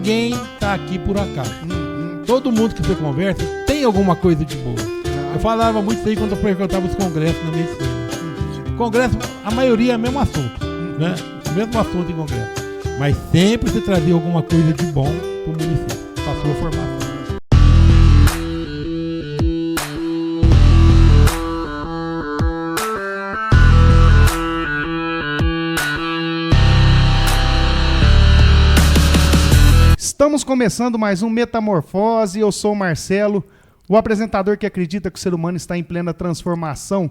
ninguém está aqui por acaso. Todo mundo que você conversa tem alguma coisa de boa. Eu falava muito isso aí quando eu frequentava os congressos na medicina. Congresso, a maioria é o mesmo assunto, né? O mesmo assunto em congresso. Mas sempre se trazia alguma coisa de bom para o município, para a sua formação. Estamos começando mais um Metamorfose. Eu sou o Marcelo, o apresentador que acredita que o ser humano está em plena transformação,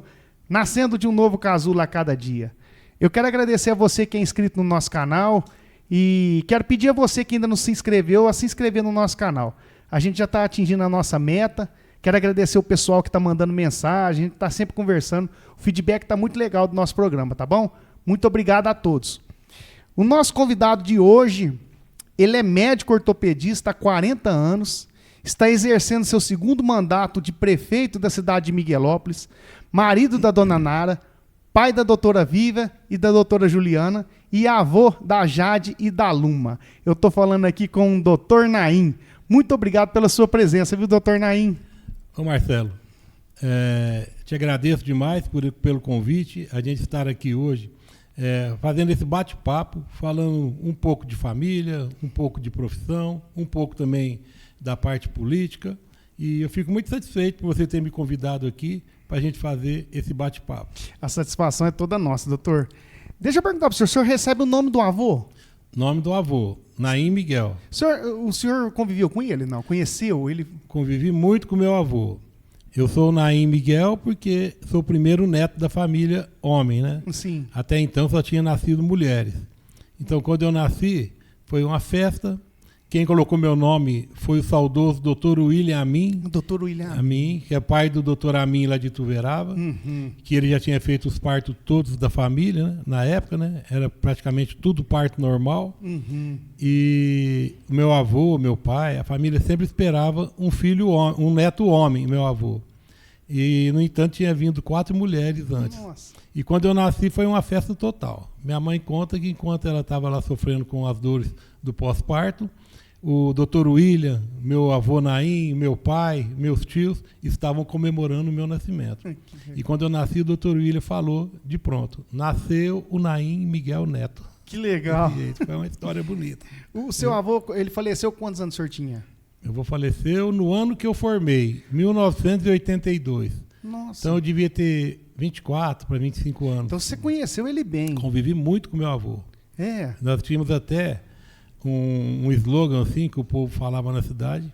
nascendo de um novo casulo a cada dia. Eu quero agradecer a você que é inscrito no nosso canal e quero pedir a você que ainda não se inscreveu a se inscrever no nosso canal. A gente já está atingindo a nossa meta. Quero agradecer o pessoal que está mandando mensagem, a gente está sempre conversando. O feedback está muito legal do nosso programa, tá bom? Muito obrigado a todos. O nosso convidado de hoje, ele é médico ortopedista há 40 anos, está exercendo seu segundo mandato de prefeito da cidade de Miguelópolis, marido da dona Nara, pai da doutora Viva e da doutora Juliana e avô da Jade e da Luma. Eu estou falando aqui com o doutor Naim. Muito obrigado pela sua presença, viu, doutor Naim? Ô Marcelo, te agradeço demais pelo convite, a gente estar aqui hoje. Fazendo esse bate-papo, falando um pouco de família, um pouco de profissão, um pouco também da parte política. E eu fico muito satisfeito por você ter me convidado aqui para a gente fazer esse bate-papo. A satisfação é toda nossa, doutor. Deixa eu perguntar para o senhor recebe o nome do avô? Nome do avô, Naim Miguel. O senhor conviveu com ele, não? Conheceu ele? Convivi muito com meu avô. Eu sou o Naim Miguel porque sou o primeiro neto da família homem, né? Sim. Até então só tinha nascido mulheres. Então, quando eu nasci, foi uma festa. Quem colocou meu nome foi o saudoso Dr. William Amin. O Dr. William Amin, que é pai do Dr. Amin lá de Ituverava, que ele já tinha feito os partos todos da família, né? Na época, né? Era praticamente tudo parto normal. E o meu avô, meu pai, a família sempre esperava um filho, um neto homem, meu avô. E, no entanto, tinha vindo 4 mulheres antes. Nossa. E quando eu nasci foi uma festa total. Minha mãe conta que enquanto ela estava lá sofrendo com as dores do pós-parto, o Dr. William, meu avô Naim, meu pai, meus tios estavam comemorando o meu nascimento. E quando eu nasci, o Dr. William falou de pronto, nasceu o Naim Miguel Neto. Que legal. Foi uma história bonita. O seu avô, ele faleceu quantos anos o senhor tinha? Meu avô faleceu no ano que eu formei, 1982. Nossa. Então eu devia ter 24 para 25 anos. Então você conheceu ele bem. Convivi muito com meu avô. Nós tínhamos até um slogan assim que o povo falava na cidade,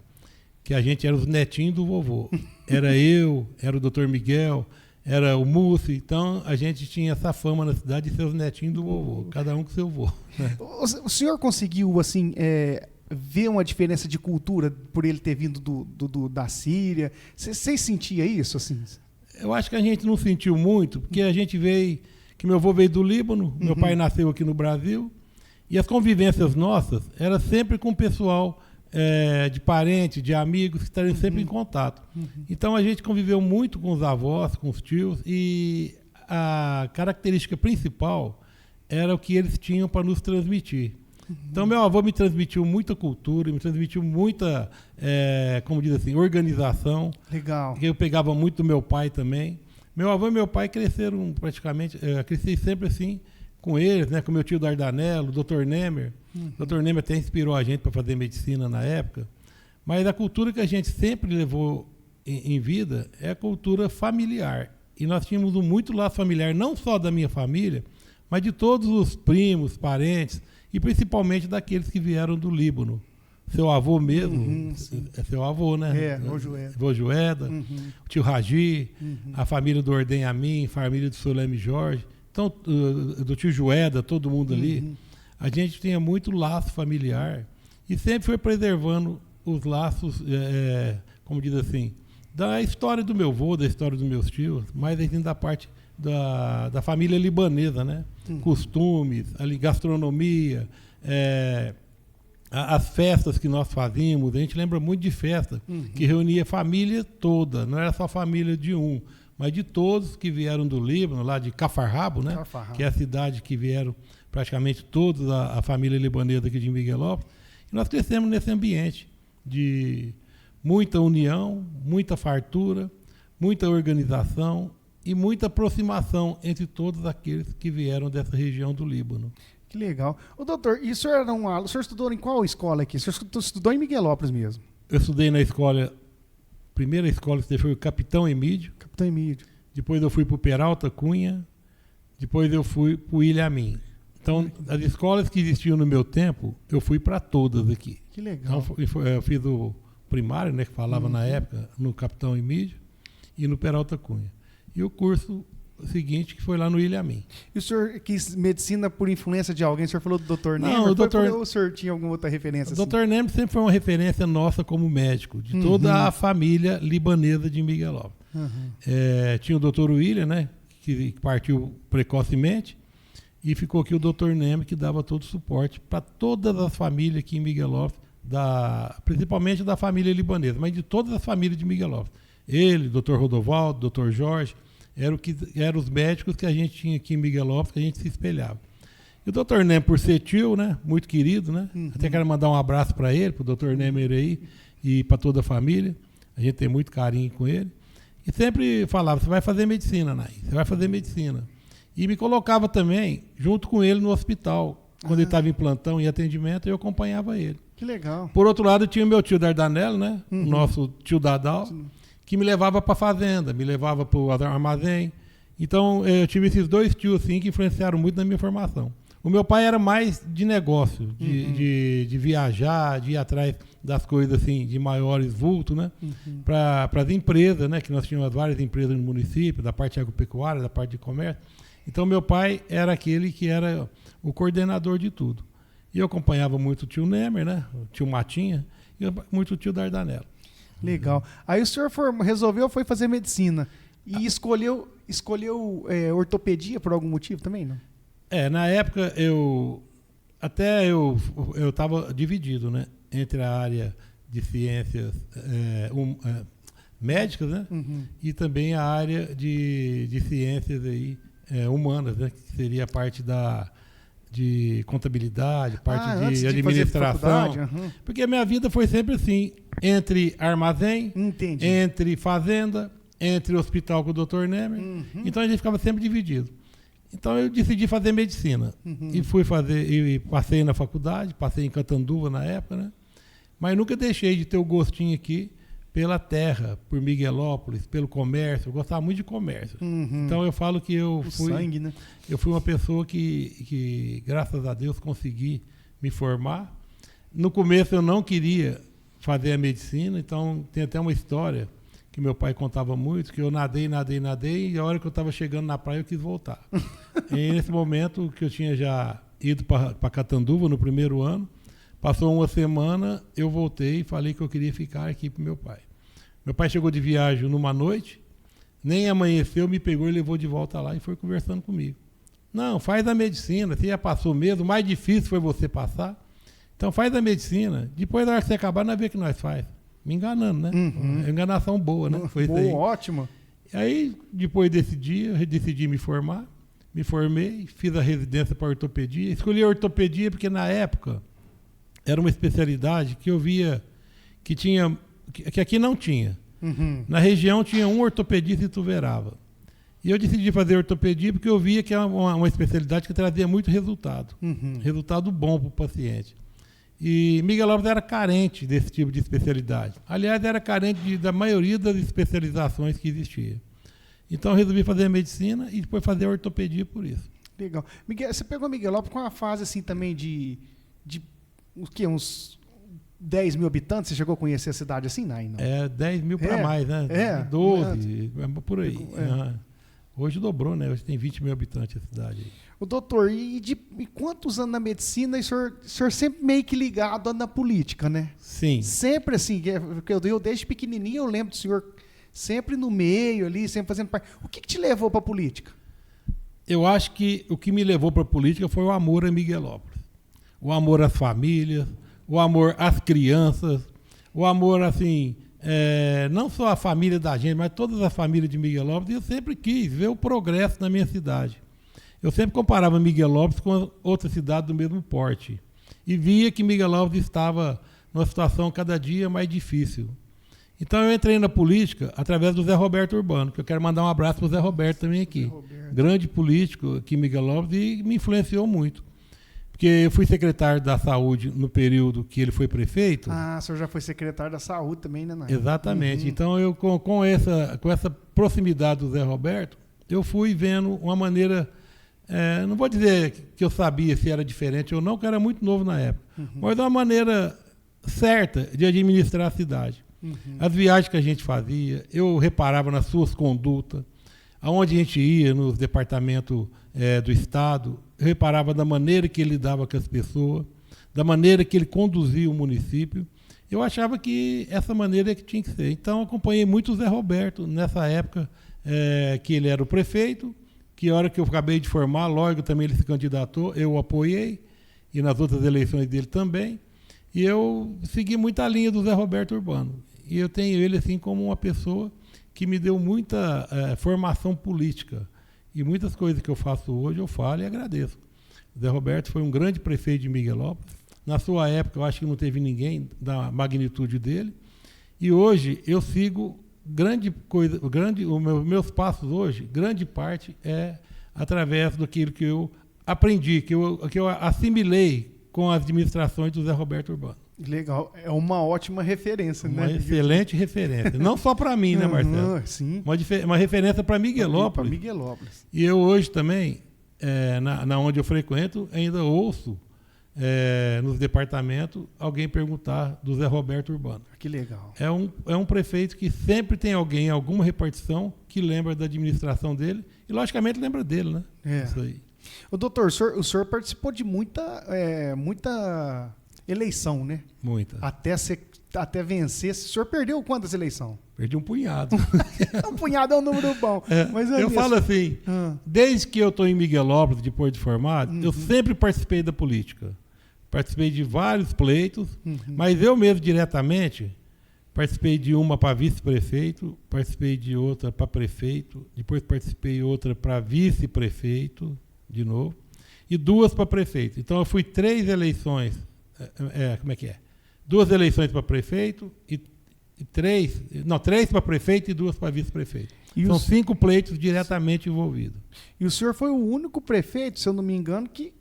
que a gente era os netinhos do vovô. Era eu, era o Dr. Miguel, era o Mussi. Então a gente tinha essa fama na cidade de ser os netinhos do vovô, cada um com seu vô. Né? O senhor conseguiu assim ver uma diferença de cultura por ele ter vindo da Síria? Vocês sentiam isso assim? Eu acho que a gente não sentiu muito, porque a gente que meu avô veio do Líbano, meu pai nasceu aqui no Brasil. E as convivências nossas eram sempre com o pessoal de parentes, de amigos, que estariam sempre em contato. Então a gente conviveu muito com os avós, com os tios, e a característica principal era o que eles tinham para nos transmitir. Então meu avô me transmitiu muita cultura, me transmitiu muita, como diz assim, organização. Legal. Que eu pegava muito do meu pai também. Meu avô e meu pai cresceram praticamente, cresci sempre assim, com eles, né, com meu tio Dardanello, o Dr. Nemer. O Dr. Nemer até inspirou a gente para fazer medicina na época. Mas a cultura que a gente sempre levou em vida é a cultura familiar. E nós tínhamos muito laço familiar, não só da minha família, mas de todos os primos, parentes, e principalmente daqueles que vieram do Líbano. Seu avô mesmo, é seu avô, né? Vô Joeda. Vô Joeda, o tio Raji, a família do Ordem Amin, família do Soleme Jorge. Então, do tio Joeda, todo mundo ali, a gente tinha muito laço familiar e sempre foi preservando os laços, como diz assim, da história do meu avô, da história dos meus tios, mas assim, da parte da família libanesa, né? Costumes, ali, gastronomia, as festas que nós fazíamos. A gente lembra muito de festa que reunia a família toda, não era só a família de um, mas de todos que vieram do Líbano, lá de Cafarrabo, né? Que é a cidade que vieram praticamente todos a família libanesa aqui de Miguelópolis. E nós crescemos nesse ambiente de muita união, muita fartura, muita organização e muita aproximação entre todos aqueles que vieram dessa região do Líbano. Que legal. Ô, doutor, e o senhor o senhor estudou em qual escola aqui? O senhor estudou em Miguelópolis mesmo? Eu estudei na escola, primeira escola que foi o Capitão Emídio. Capitão Emídio. Depois eu fui para o Peralta Cunha. Depois eu fui para o Ilhamin. Então, as escolas que existiam no meu tempo, eu fui para todas aqui. Que legal. Então, eu fiz o primário, né, que falava na época, no Capitão Emídio e no Peralta Cunha. E o curso seguinte, que foi lá no Ilhamin. E o senhor quis medicina por influência de alguém? O senhor falou do Dr. Nemer? Não, ou o senhor tinha alguma outra referência? O Dr. Nemer sempre foi uma referência nossa como médico, de toda a família libanesa de Miguelópolis. Tinha o Dr. William, né, que partiu precocemente, e ficou aqui o Dr. Nemer, que dava todo o suporte para todas as famílias aqui em Miguelópolis, principalmente da família libanesa, mas de todas as famílias de Miguelópolis. Ele, Dr. Rodovaldo, Dr. Jorge, eram os médicos que a gente tinha aqui em Miguelópolis, que a gente se espelhava. E o Dr. Nemer, por ser tio, né, muito querido, né, até quero mandar um abraço para ele, para o Dr. Nemer aí, e para toda a família. A gente tem muito carinho com ele. E sempre falava, você vai fazer medicina, Nay, você vai fazer medicina. E me colocava também junto com ele no hospital. Quando ele estava em plantão, em atendimento, eu acompanhava ele. Que legal. Por outro lado, tinha o meu tio Dardanello, né, o nosso tio Dadal, que me levava para a fazenda, me levava para o armazém. Então, eu tive esses dois tios assim, que influenciaram muito na minha formação. O meu pai era mais de negócio, de viajar, de ir atrás das coisas assim, de maiores vultos, né? Para as empresas, né? Que nós tínhamos várias empresas no município, da parte agropecuária, da parte de comércio. Então, meu pai era aquele que era o coordenador de tudo. E eu acompanhava muito o tio Nemer, né? O tio Matinha, e muito o tio Dardanello. Legal. Aí o senhor resolveu foi fazer medicina. E escolheu ortopedia por algum motivo também, não? Na época eu estava dividido, né, entre a área de ciências médicas, né, e também a área de ciências aí, humanas, né, que seria a parte de contabilidade, parte de administração. Porque a minha vida foi sempre assim, entre armazém, entre fazenda, entre hospital com o Dr. Nemer. Então a gente ficava sempre dividido. Então eu decidi fazer medicina. E fui fazer, e passei na faculdade, passei em Catanduva na época, né? Mas nunca deixei de ter o gostinho aqui pela terra, por Miguelópolis, pelo comércio. Eu gostava muito de comércio. Então eu falo que eu fui uma pessoa que, graças a Deus, consegui me formar. No começo eu não queria fazer a medicina, então tem até uma história que meu pai contava muito, que eu nadei, e a hora que eu estava chegando na praia eu quis voltar. E nesse momento que eu tinha já ido para Catanduva no primeiro ano, passou uma semana, eu voltei e falei que eu queria ficar aqui para meu pai. Meu pai chegou de viagem numa noite, nem amanheceu, me pegou e levou de volta lá e foi conversando comigo. Não, faz a medicina, você já passou mesmo, o mais difícil foi você passar. Então faz a medicina, depois da hora que você acabar, nós vemos o que nós faz. Me enganando, né? Enganação boa, né? Foi boa, isso aí. Ótimo. Aí, depois desse dia, eu decidi me formar. Me formei, fiz a residência para ortopedia. Escolhi a ortopedia porque, na época, era uma especialidade que eu via que aqui não tinha. Na região tinha um ortopedista em Ituverava. E eu decidi fazer ortopedia porque eu via que era uma especialidade que trazia muito resultado. Resultado bom para o paciente. E Miguelópolis era carente desse tipo de especialidade. Aliás, era carente da maioria das especializações que existia. Então, eu resolvi fazer a medicina e depois fazer a ortopedia por isso. Legal. Miguel, você pegou Miguelópolis com uma fase assim também de o quê? Uns 10 mil habitantes? Você chegou a conhecer a cidade assim? Não. 10 mil para mais, né? 12, por aí. Hoje dobrou, né? Hoje tem 20 mil habitantes a cidade aí. O doutor, e quantos anos na medicina e o senhor sempre meio que ligado na política, né? Sim. Sempre assim, porque eu desde pequenininho eu lembro do senhor sempre no meio ali, sempre fazendo parte. O que te levou para a política? Eu acho que o que me levou para a política foi o amor a Miguelópolis. O amor às famílias, o amor às crianças, o amor, assim, não só a família da gente, mas todas as famílias de Miguelópolis. E eu sempre quis ver o progresso na minha cidade. Eu sempre comparava Miguelópolis com outra cidade do mesmo porte. e via que Miguel Alves estava numa situação cada dia mais difícil. Então eu entrei na política através do Zé Roberto Urbano, que eu quero mandar um abraço para o Zé Roberto também aqui. Grande político aqui, Miguel Alves, e me influenciou muito. Porque eu fui secretário da Saúde no período que ele foi prefeito. Ah, o senhor já foi secretário da Saúde também, né, Nair? Exatamente. Então, eu com essa proximidade do Zé Roberto, eu fui vendo uma maneira, não vou dizer que eu sabia se era diferente ou não, porque eu era muito novo na época, mas de uma maneira certa de administrar a cidade. As viagens que a gente fazia, eu reparava nas suas condutas, aonde a gente ia, nos departamentos do Estado, eu reparava da maneira que ele lidava com as pessoas, da maneira que ele conduzia o município. Eu achava que essa maneira é que tinha que ser. Então, acompanhei muito o Zé Roberto nessa época que ele era o prefeito, que a hora que eu acabei de formar, logo também ele se candidatou, eu o apoiei, e nas outras eleições dele também, e eu segui muita linha do Zé Roberto Urbano. E eu tenho ele assim como uma pessoa que me deu muita formação política. E muitas coisas que eu faço hoje, eu falo e agradeço. O Zé Roberto foi um grande prefeito de Miguelópolis. Na sua época, eu acho que não teve ninguém da magnitude dele. E hoje, eu sigo os meus passos hoje, grande parte é através daquilo que eu aprendi, que eu assimilei com as administrações do Zé Roberto Urbano. Legal, é uma ótima referência, uma né? Excelente referência. Não só para mim, né, Marcelo? Sim. Uma referência para Miguelópolis. Para Miguelópolis. E eu hoje também, na onde eu frequento, ainda ouço nos departamentos alguém perguntar do Zé Roberto Urbano. Que legal. É um prefeito que sempre tem alguém, alguma repartição, que lembra da administração dele e, logicamente, lembra dele, né? Isso aí. O doutor, o senhor participou de muita eleição, né? Muita. Até vencer. O senhor perdeu quantas eleições? Perdi um punhado. Um punhado é um número bom. Mas eu falo assim, desde que eu estou em Miguelópolis, depois de formado, eu sempre participei da política. Participei de vários pleitos, mas eu mesmo diretamente participei de uma para vice-prefeito, participei de outra para prefeito, depois participei de outra para vice-prefeito, de novo, e duas para prefeito. Então eu fui 3 eleições. Como é que é? 2 eleições para prefeito e 3 para prefeito e 2 para vice-prefeito. São 5 pleitos diretamente envolvidos. E o senhor foi o único prefeito, se eu não me engano, que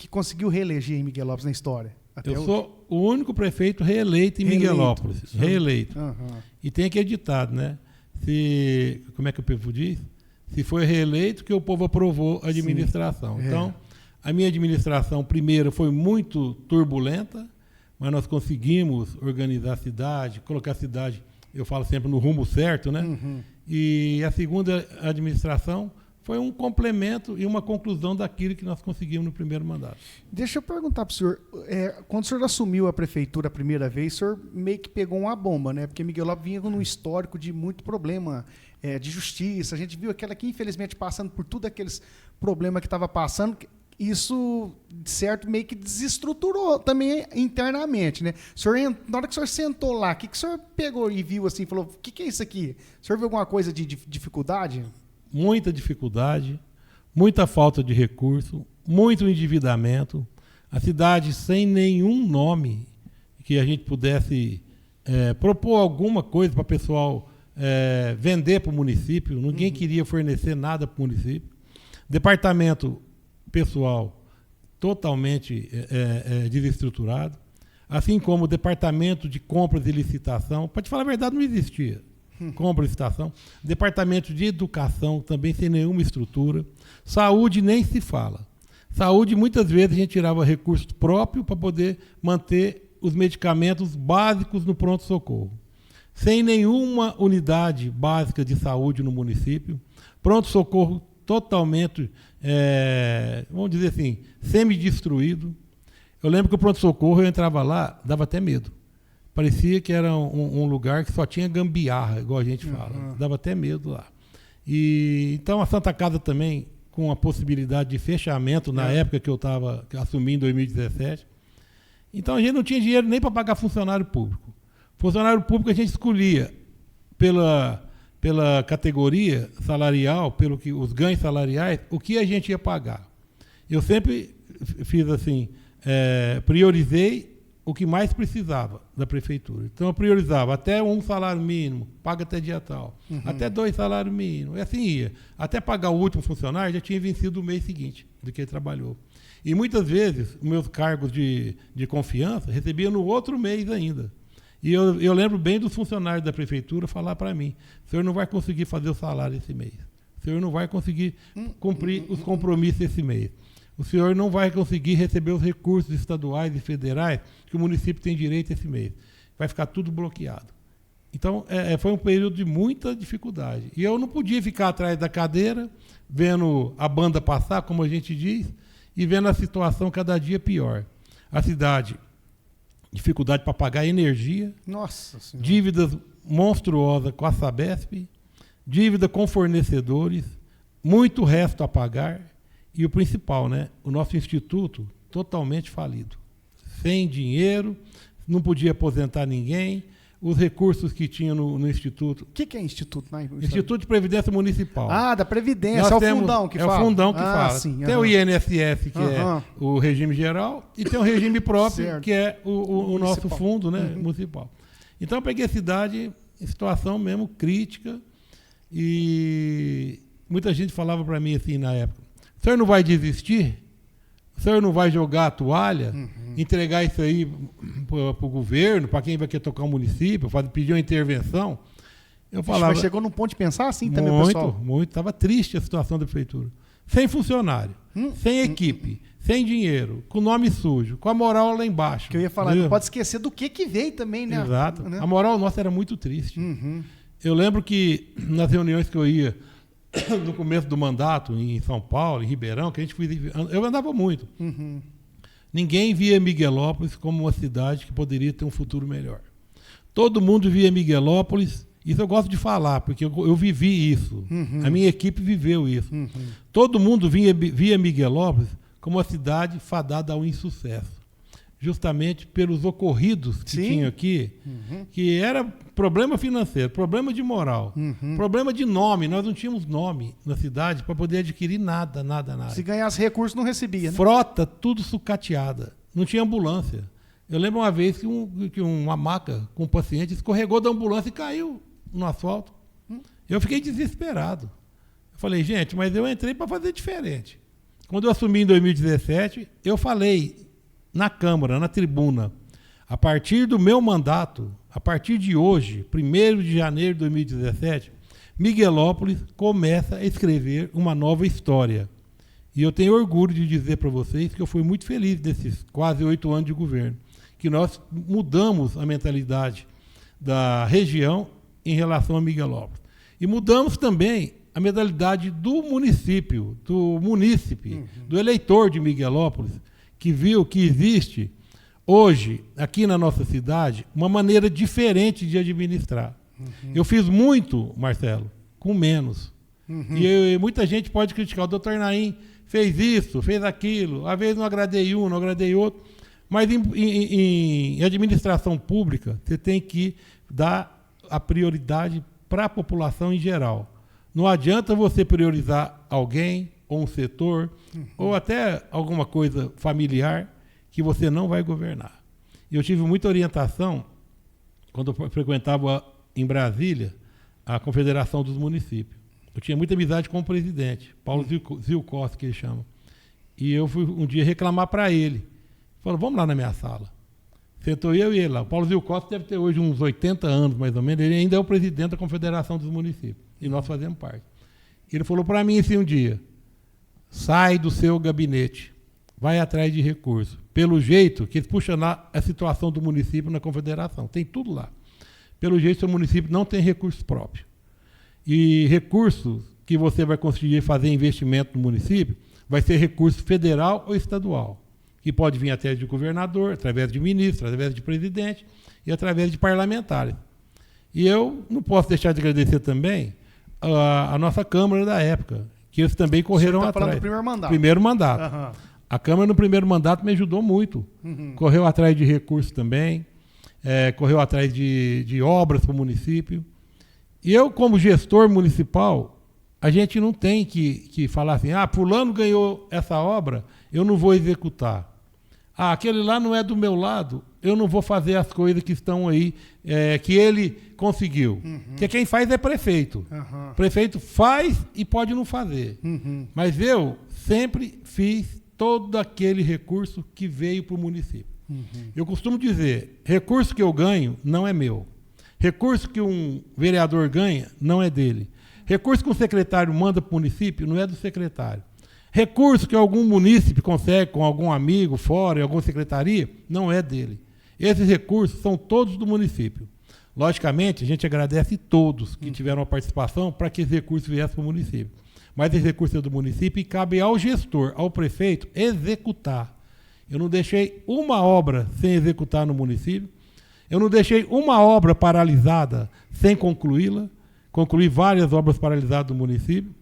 conseguiu reeleger em Miguelópolis na história. Eu sou o único prefeito reeleito em Miguelópolis. Reeleito. E tem aquele ditado, né? Como é que o povo diz? Se foi reeleito, que o povo aprovou a administração. Então, a minha administração, primeiro, foi muito turbulenta, mas nós conseguimos organizar a cidade, colocar a cidade, eu falo sempre, no rumo certo, né? E a segunda administração foi um complemento e uma conclusão daquilo que nós conseguimos no primeiro mandato. Deixa eu perguntar para o senhor, quando o senhor assumiu a prefeitura a primeira vez, o senhor meio que pegou uma bomba, né? Porque Miguelópolis vinha num histórico de muito problema de justiça. A gente viu aquela que, infelizmente, passando por tudo aqueles problemas que estava passando. Isso, de certo, meio que desestruturou também internamente, né? O senhor, na hora que o senhor sentou lá, o que o senhor pegou e viu assim, falou, o que é isso aqui? O senhor viu alguma coisa de dificuldade? Muita dificuldade, muita falta de recurso, muito endividamento, a cidade sem nenhum nome que a gente pudesse propor alguma coisa para o pessoal vender para o município, ninguém queria fornecer nada para o município. Departamento pessoal totalmente desestruturado, assim como o departamento de compras e licitação, para te falar a verdade, não existia compra e licitação, departamento de educação também sem nenhuma estrutura, saúde nem se fala. Saúde, muitas vezes a gente tirava recursos próprios para poder manter os medicamentos básicos no pronto-socorro. Sem nenhuma unidade básica de saúde no município, pronto-socorro totalmente, vamos dizer assim, semi-destruído. Eu lembro que o pronto-socorro, eu entrava lá, dava até medo. Parecia que era um lugar que só tinha gambiarra, igual a gente fala. Dava até medo lá. Então a Santa Casa também, com a possibilidade de fechamento na época que eu assumi em 2017. Então a gente não tinha dinheiro nem para pagar funcionário público. Funcionário público a gente escolhia pela categoria salarial, os ganhos salariais, o que a gente ia pagar. Eu sempre fiz assim, priorizei o que mais precisava da prefeitura. Então, eu priorizava até 1 salário mínimo, paga até dia tal. Até 2 salários mínimos. E assim ia. Até pagar o último funcionário, já tinha vencido o mês seguinte do que ele trabalhou. E muitas vezes, os meus cargos de confiança recebia no outro mês ainda. E eu lembro bem dos funcionários da prefeitura falar para mim: o senhor não vai conseguir fazer o salário esse mês. O senhor não vai conseguir cumprir os compromissos esse mês. O senhor não vai conseguir receber os recursos estaduais e federais que o município tem direito esse mês. Vai ficar tudo bloqueado. Então, foi um período de muita dificuldade. E eu não podia ficar atrás da cadeira, vendo a banda passar, como a gente diz, e vendo a situação cada dia pior. A cidade, dificuldade para pagar energia, Nossa Senhora. dívidas monstruosas com a Sabesp, dívida com fornecedores, muito resto a pagar. E o principal, né? O nosso instituto totalmente falido. Sem dinheiro, não podia aposentar ninguém, os recursos que tinha no instituto. O que é instituto? Instituto de Previdência Municipal. Ah, da Previdência, o fundão que fala. É o fundão que fala. Sim, tem o INSS, que é o regime geral, e tem o regime próprio, certo, que é o nosso fundo, né, municipal. Então eu peguei a cidade em situação mesmo crítica, e muita gente falava para mim assim na época: o senhor não vai desistir? O senhor não vai jogar a toalha, entregar isso aí para o governo, para quem vai querer tocar o município, pedir uma intervenção? Eu falava. Mas chegou num ponto de pensar assim também, pessoal? Muito. Estava triste a situação da prefeitura. Sem funcionário, sem equipe, sem dinheiro, com nome sujo, com a moral lá embaixo. Que eu ia falar, não pode esquecer do que veio também, né? Exato. Né? A moral nossa era muito triste. Eu lembro que nas reuniões que eu ia no começo do mandato, em São Paulo, em Ribeirão, que a gente eu andava muito. Ninguém via Miguelópolis como uma cidade que poderia ter um futuro melhor. Todo mundo via Miguelópolis, isso eu gosto de falar, porque eu vivi isso. A minha equipe viveu isso. Todo mundo via Miguelópolis como uma cidade fadada ao insucesso. Justamente pelos ocorridos que tinha aqui, que era problema financeiro, problema de moral, problema de nome. Nós não tínhamos nome na cidade para poder adquirir nada. Se ganhasse recurso, não recebia, né? Frota, tudo sucateada. Não tinha ambulância. Eu lembro uma vez que uma maca com um paciente escorregou da ambulância e caiu no asfalto. Eu fiquei desesperado. Eu falei: gente, mas eu entrei para fazer diferente. Quando eu assumi em 2017, eu falei na Câmara, na tribuna: a partir do meu mandato, a partir de hoje, 1º de janeiro de 2017, Miguelópolis começa a escrever uma nova história. E eu tenho orgulho de dizer para vocês que eu fui muito feliz nesses quase 8 anos de governo, que nós mudamos a mentalidade da região em relação a Miguelópolis. E mudamos também a mentalidade do município, do munícipe, do eleitor de Miguelópolis, que viu que existe hoje, aqui na nossa cidade, uma maneira diferente de administrar. Eu fiz muito, Marcelo, com menos. E muita gente pode criticar: o doutor Naim fez isso, fez aquilo, às vezes não agradei um, não agradei outro. Mas em administração pública, você tem que dar a prioridade para a população em geral. Não adianta você priorizar alguém, ou um setor, ou até alguma coisa familiar, que você não vai governar. E eu tive muita orientação quando eu frequentava em Brasília a Confederação dos Municípios. Eu tinha muita amizade com o presidente, Paulo Zilkowski, que ele chama. E eu fui um dia reclamar para ele. Falou: vamos lá na minha sala. Sentou eu e ele lá. O Paulo Zilkowski deve ter hoje uns 80 anos, mais ou menos. Ele ainda é o presidente da Confederação dos Municípios. E nós fazemos parte. Ele falou para mim assim um dia: sai do seu gabinete, vai atrás de recursos. Pelo jeito que eles puxam lá a situação do município na confederação, tem tudo lá. Pelo jeito, seu município não tem recursos próprios. E recursos que você vai conseguir fazer investimento no município vai ser recurso federal ou estadual, que pode vir até de governador, através de ministro, através de presidente e através de parlamentares. E eu não posso deixar de agradecer também a nossa Câmara da época, que eles também correram atrás. Você está falando do primeiro mandato. Primeiro mandato. A Câmara, no primeiro mandato, me ajudou muito. Correu atrás de recursos também, correu atrás de obras para o município. E eu, como gestor municipal, a gente não tem que falar assim: fulano ganhou essa obra, eu não vou executar. aquele lá não é do meu lado, eu não vou fazer as coisas que estão aí, que ele conseguiu. Porque quem faz é prefeito. Prefeito faz e pode não fazer. Mas eu sempre fiz todo aquele recurso que veio para o município. Eu costumo dizer, recurso que eu ganho não é meu. Recurso que um vereador ganha não é dele. Recurso que um secretário manda para o município não é do secretário. Recurso que algum munícipe consegue com algum amigo fora, em alguma secretaria, não é dele. Esses recursos são todos do município. Logicamente, a gente agradece todos que tiveram a participação para que esse recurso viesse para o município. Mas esse recurso é do município e cabe ao gestor, ao prefeito, executar. Eu não deixei uma obra sem executar no município. Eu não deixei uma obra paralisada sem concluí-la. Concluí várias obras paralisadas no município.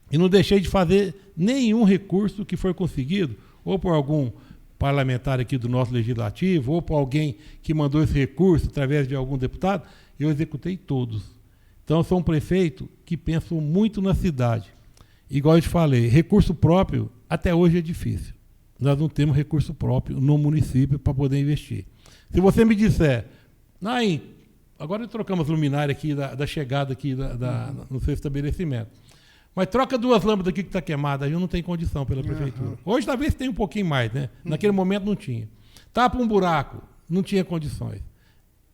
E não deixei de fazer nenhum recurso que foi conseguido, ou por algum parlamentar aqui do nosso legislativo, ou por alguém que mandou esse recurso através de algum deputado, eu executei todos. Então, eu sou um prefeito que pensa muito na cidade. Igual eu te falei, recurso próprio até hoje é difícil. Nós não temos recurso próprio no município para poder investir. Se você me disser, agora trocamos luminária aqui da chegada aqui no seu estabelecimento, mas troca 2 lâmpadas aqui que está queimada, aí eu não tenho condição pela prefeitura. Hoje talvez tenha um pouquinho mais, né? Naquele momento não tinha. Tapa um buraco, não tinha condições.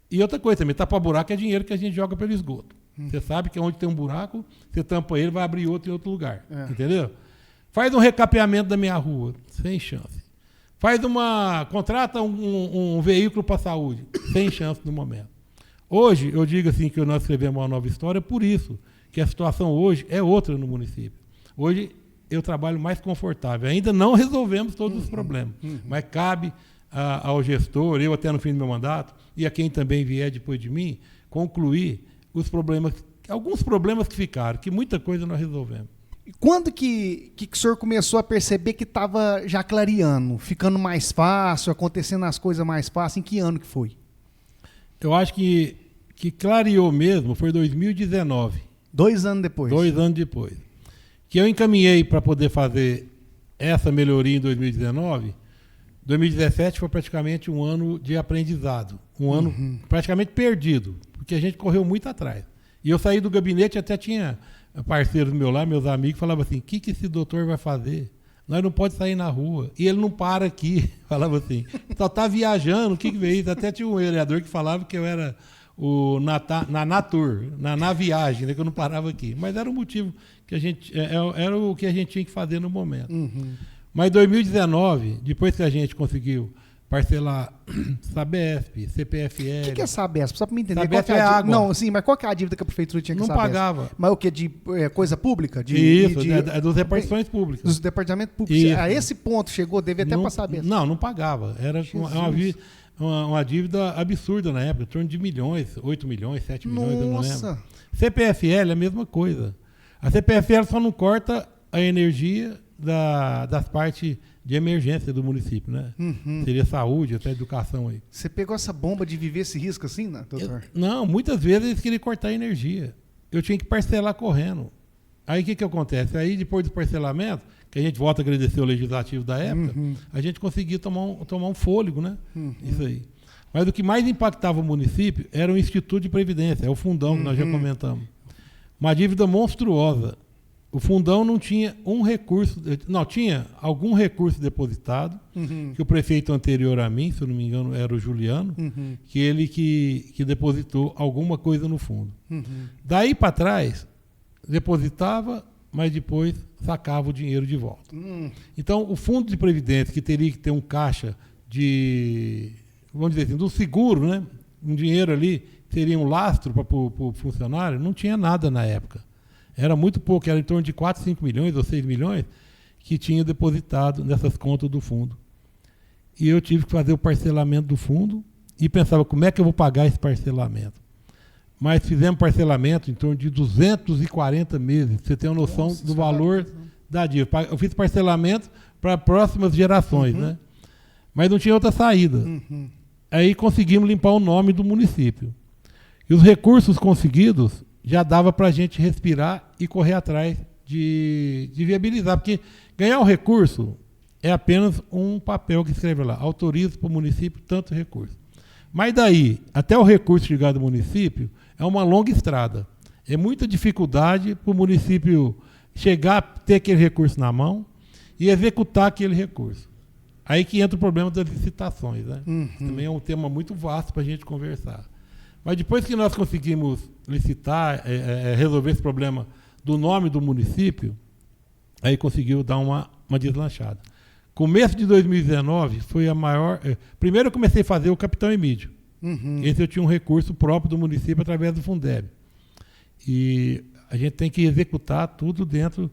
E outra coisa também, tapar buraco é dinheiro que a gente joga pelo esgoto. Você sabe que onde tem um buraco, você tampa ele, vai abrir outro em outro lugar. Entendeu? Faz um recapeamento da minha rua, sem chance. Contrata um veículo para a saúde, sem chance no momento. Hoje, eu digo assim que nós escrevemos uma nova história por isso, que a situação hoje é outra no município. Hoje eu trabalho mais confortável. Ainda não resolvemos todos os problemas, mas cabe ao gestor, eu até no fim do meu mandato, e a quem também vier depois de mim, concluir os problemas, alguns problemas que ficaram, que muita coisa nós resolvemos. E quando que o senhor começou a perceber que estava já clareando, ficando mais fácil, acontecendo as coisas mais fácil? Em que ano que foi? Eu acho que clareou mesmo foi 2019. 2 anos depois. 2 anos depois. Que eu encaminhei para poder fazer essa melhoria em 2019. 2017 foi praticamente um ano de aprendizado. Um ano praticamente perdido, porque a gente correu muito atrás. E eu saí do gabinete, até tinha parceiros meus lá, meus amigos, falavam assim, o que esse doutor vai fazer? Nós não pode sair na rua. E ele não para aqui. Falava assim, só está viajando, o que veio isso? Até tinha um vereador que falava que eu era na viagem, né, que eu não parava aqui. Mas era o motivo que a gente, era o que a gente tinha que fazer no momento. Mas em 2019, depois que a gente conseguiu parcelar Sabesp, CPFL... O que é Sabesp? Só para me entender. Sabesp é água. Não, sim, mas qual que é a dívida que a prefeitura tinha que Sabesp? Não pagava. Mas o que? De coisa pública? Isso, dos repartições públicas. Dos departamentos públicos. Isso. A esse ponto chegou, deve até para Sabesp. Não pagava. Era uma dívida absurda na época, em torno de milhões, 8 milhões, 7 milhões, eu não lembro. CPFL é a mesma coisa. A CPFL só não corta a energia das partes de emergência do município, né? Seria saúde, até educação aí. Você pegou essa bomba de viver esse risco assim, né, doutor? Não, muitas vezes eles queriam cortar a energia. Eu tinha que parcelar correndo. Aí o que acontece? Aí depois do parcelamento, que a gente volta a agradecer o legislativo da época, a gente conseguia tomar um fôlego, né? Isso aí. Mas o que mais impactava o município era o Instituto de Previdência, é o fundão que nós já comentamos. Uma dívida monstruosa. O fundão não tinha um recurso, não, tinha algum recurso depositado, que o prefeito anterior a mim, se eu não me engano, era o Juliano, que ele que depositou alguma coisa no fundo. Daí para trás, depositava, mas depois sacava o dinheiro de volta. Então, o fundo de previdência, que teria que ter um caixa de, vamos dizer assim, do seguro, né? Um dinheiro ali, seria um lastro para o funcionário, não tinha nada na época. Era muito pouco, era em torno de 4, 5 milhões ou 6 milhões que tinha depositado nessas contas do fundo. E eu tive que fazer o parcelamento do fundo e pensava, como é que eu vou pagar esse parcelamento? Mas fizemos parcelamento em torno de 240 meses, pra você ter uma noção do valor da dívida. Eu fiz parcelamento para próximas gerações, né? Mas não tinha outra saída. Aí conseguimos limpar o nome do município. E os recursos conseguidos já dava para a gente respirar e correr atrás de viabilizar. Porque ganhar o recurso é apenas um papel que escreve lá, autoriza para o município tanto recurso. Mas daí, até o recurso chegar do município, é uma longa estrada. É muita dificuldade para o município chegar, ter aquele recurso na mão e executar aquele recurso. Aí que entra o problema das licitações, né? Também é um tema muito vasto para a gente conversar. Mas depois que nós conseguimos licitar, resolver esse problema do nome do município, aí conseguiu dar uma deslanchada. Começo de 2019 foi a maior... primeiro eu comecei a fazer o Capitão Emídio. Esse eu tinha um recurso próprio do município através do Fundeb. E a gente tem que executar tudo dentro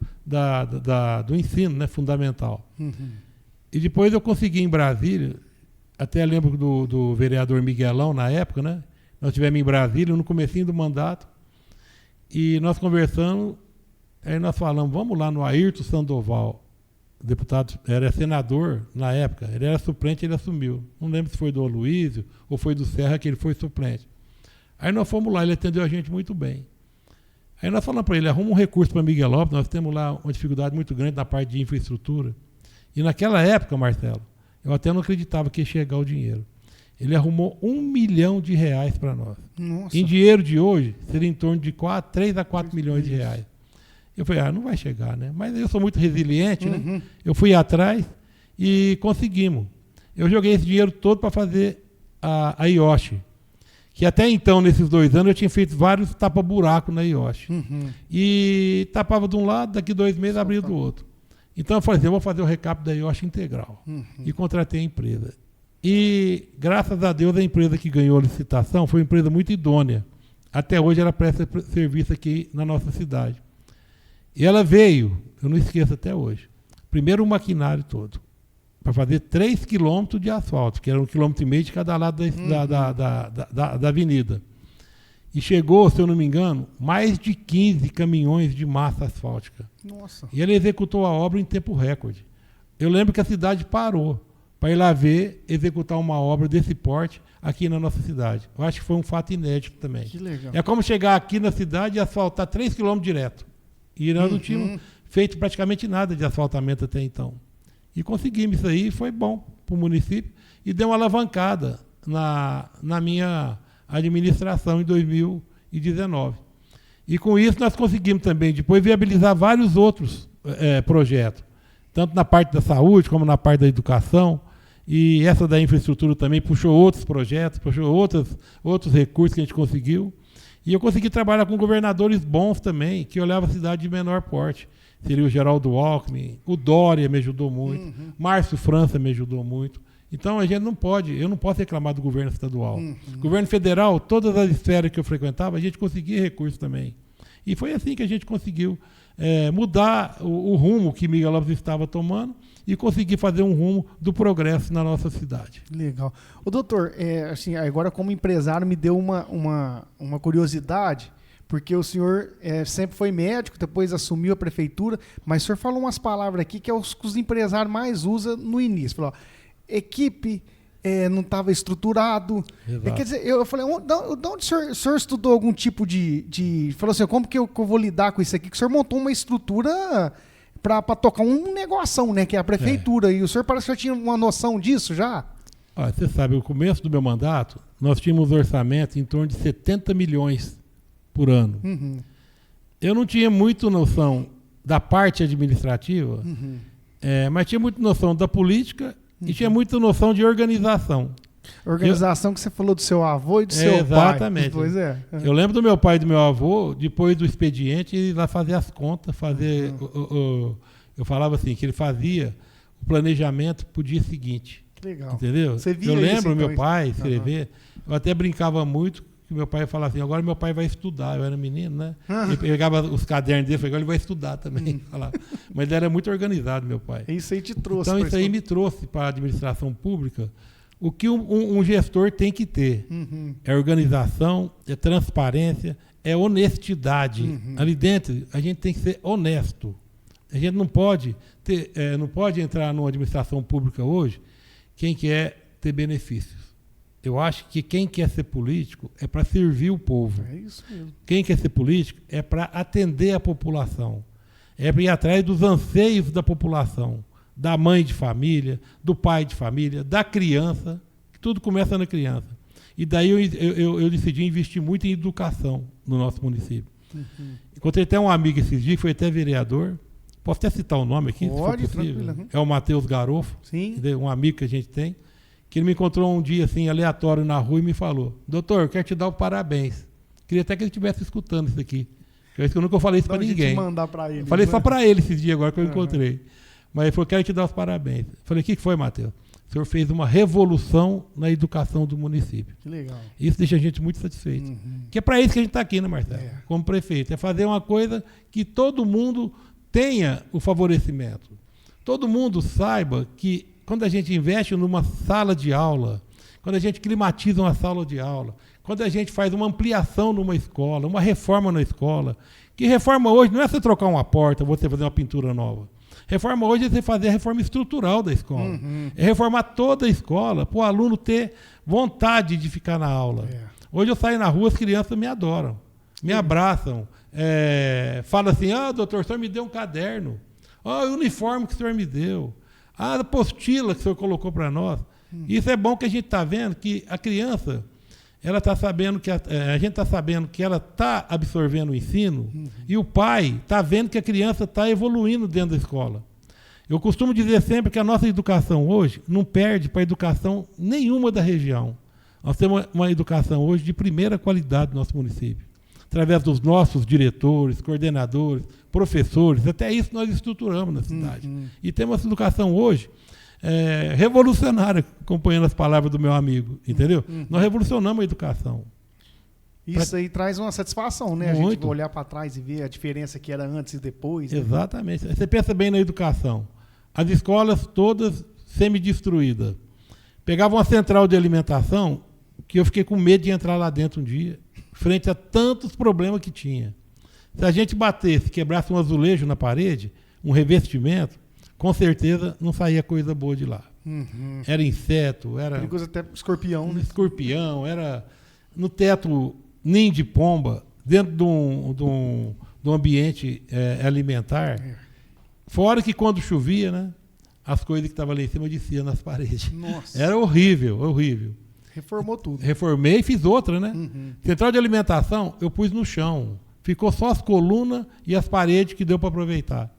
do ensino, né, fundamental. E depois eu consegui em Brasília, até lembro do vereador Miguelão na época, né? Nós estivemos em Brasília no comecinho do mandato e nós conversamos, aí nós falamos, vamos lá no Ayrton Sandoval, deputado, era senador na época, ele era suplente, ele assumiu. Não lembro se foi do Aloysio ou foi do Serra que ele foi suplente. Aí nós fomos lá, ele atendeu a gente muito bem. Aí nós falamos para ele, arruma um recurso para Miguelópolis, nós temos lá uma dificuldade muito grande na parte de infraestrutura. E naquela época, Marcelo, eu até não acreditava que ia chegar o dinheiro. Ele arrumou R$1 milhão para nós. Nossa. Em dinheiro de hoje, seria em torno de 3 a 4 milhões de reais. Eu falei, não vai chegar, né? Mas eu sou muito resiliente, né? Eu fui atrás e conseguimos. Eu joguei esse dinheiro todo para fazer a IOSH, que até então, nesses 2 anos, eu tinha feito vários tapa-buraco na IOSH. E tapava de um lado, daqui 2 meses abria do outro. Então eu falei assim, eu vou fazer o recap da IOSH integral. E contratei a empresa. E, graças a Deus, a empresa que ganhou a licitação foi uma empresa muito idônea. Até hoje ela presta serviço aqui na nossa cidade. E ela veio, eu não esqueço até hoje, primeiro o maquinário todo, para fazer 3 quilômetros de asfalto, que era 1,5 km de cada lado da avenida. E chegou, se eu não me engano, mais de 15 caminhões de massa asfáltica. Nossa. E ele executou a obra em tempo recorde. Eu lembro que a cidade parou para ir lá ver, executar uma obra desse porte aqui na nossa cidade. Eu acho que foi um fato inédito também. Que legal. É como chegar aqui na cidade e asfaltar 3 quilômetros direto. E nós não tínhamos feito praticamente nada de asfaltamento até então. E conseguimos isso aí, foi bom para o município e deu uma alavancada na minha administração em 2019. E com isso nós conseguimos também depois viabilizar vários outros projetos, tanto na parte da saúde como na parte da educação. E essa da infraestrutura também puxou outros projetos, puxou outros recursos que a gente conseguiu. E eu consegui trabalhar com governadores bons também, que olhavam a cidade de menor porte. Seria o Geraldo Alckmin, o Dória me ajudou muito, Márcio França me ajudou muito. Então a gente não pode, eu não posso reclamar do governo estadual. Governo federal, todas as esferas que eu frequentava, a gente conseguia recursos também. E foi assim que a gente conseguiu mudar o rumo que Miguelópolis estava tomando e conseguir fazer um rumo do progresso na nossa cidade. Legal. Ô, doutor, assim, agora como empresário me deu uma curiosidade, porque o senhor sempre foi médico, depois assumiu a prefeitura, mas o senhor falou umas palavras aqui que é os que os empresários mais usam no início. Falou, equipe não estava estruturado. Quer dizer, eu falei, de onde o senhor estudou algum tipo de... Falou assim, como que eu vou lidar com isso aqui? Que o senhor montou uma estrutura para tocar um negoção, né? Que é a prefeitura. E o senhor parece que já tinha uma noção disso já? Olha, você sabe, no começo do meu mandato, nós tínhamos orçamento em torno de 70 milhões por ano. Eu não tinha muita noção da parte administrativa, mas tinha muita noção da política e tinha muita noção de organização. Organização que você falou do seu avô e do seu pai. Exatamente. Pois é. Eu lembro do meu pai e do meu avô, depois do expediente, ele lá fazer as contas, eu falava assim, que ele fazia o planejamento para o dia seguinte. Que legal. Entendeu? Você via eu lembro isso, então, meu pai escrever, eu até brincava muito, que meu pai falava assim, agora meu pai vai estudar, eu era menino, né? Ele pegava os cadernos dele e falava, agora ele vai estudar também. Mas ele era muito organizado, meu pai. Isso aí te trouxe. Então isso aí me trouxe para a administração pública o que um gestor tem que ter. É organização, é transparência, é honestidade. Ali dentro a gente tem que ser honesto. A gente não pode entrar numa administração pública hoje quem quer ter benefícios. Eu acho que quem quer ser político é para servir o povo. É isso mesmo. Quem quer ser político é para atender a população. É para ir atrás dos anseios da população, da mãe de família, do pai de família, da criança. Tudo começa na criança. E daí eu decidi investir muito em educação no nosso município. Encontrei até um amigo esses dias, que foi até vereador. Posso até citar o nome aqui, Pode, se for possível. tranquilo. É o Matheus Garofo, Sim. um amigo que a gente tem, que ele me encontrou um dia assim, aleatório na rua e me falou: doutor, eu quero te dar o parabéns. Queria até que ele estivesse escutando isso aqui. Eu nunca falei isso para ninguém. Mandar pra ele, falei né? só para ele esses dias agora que eu encontrei. Mas ele falou: quero te dar os parabéns. Falei: o que foi, Matheus? O senhor fez uma revolução na educação do município. Que legal. Isso deixa a gente muito satisfeito. Que é para isso que a gente está aqui, né, Marcelo? Como prefeito. É fazer uma coisa que todo mundo tenha o favorecimento. Todo mundo saiba que quando a gente investe numa sala de aula, quando a gente climatiza uma sala de aula, quando a gente faz uma ampliação numa escola, uma reforma na escola, que reforma hoje não é você trocar uma porta, você fazer uma pintura nova. Reforma hoje é você fazer a reforma estrutural da escola. É reformar toda a escola, para o aluno ter vontade de ficar na aula. Hoje eu saio na rua, as crianças me adoram, me abraçam, falam assim: doutor, o senhor me deu um caderno, o uniforme que o senhor me deu, a apostila que o senhor colocou para nós. Isso é bom, que a gente está vendo que a criança, ela está sabendo que a gente está sabendo que ela está absorvendo o ensino, e o pai está vendo que a criança está evoluindo dentro da escola. Eu costumo dizer sempre que a nossa educação hoje não perde para a educação nenhuma da região. Nós temos uma educação hoje de primeira qualidade no nosso município, através dos nossos diretores, coordenadores, professores. Até isso nós estruturamos na cidade. E temos uma educação hoje revolucionária, acompanhando as palavras do meu amigo, entendeu? Nós revolucionamos a educação. Isso aí traz uma satisfação, né? Muito. A gente olhar para trás e ver a diferença que era antes e depois. Exatamente. Você pensa bem na educação. As escolas todas semi-destruídas. Pegava uma central de alimentação que eu fiquei com medo de entrar lá dentro um dia, frente a tantos problemas que tinha. Se a gente batesse, quebrasse um azulejo na parede, um revestimento, com certeza não saía coisa boa de lá. Era inseto, era Perigoso até escorpião, né? escorpião, era no teto ninho de pomba, dentro de um ambiente alimentar. Fora que quando chovia, né, as coisas que estavam lá em cima desciam nas paredes. Nossa. Era horrível, horrível. Reformou tudo. Reformei e fiz outra, né? Central de alimentação eu pus no chão. Ficou só as colunas e as paredes que deu para aproveitar.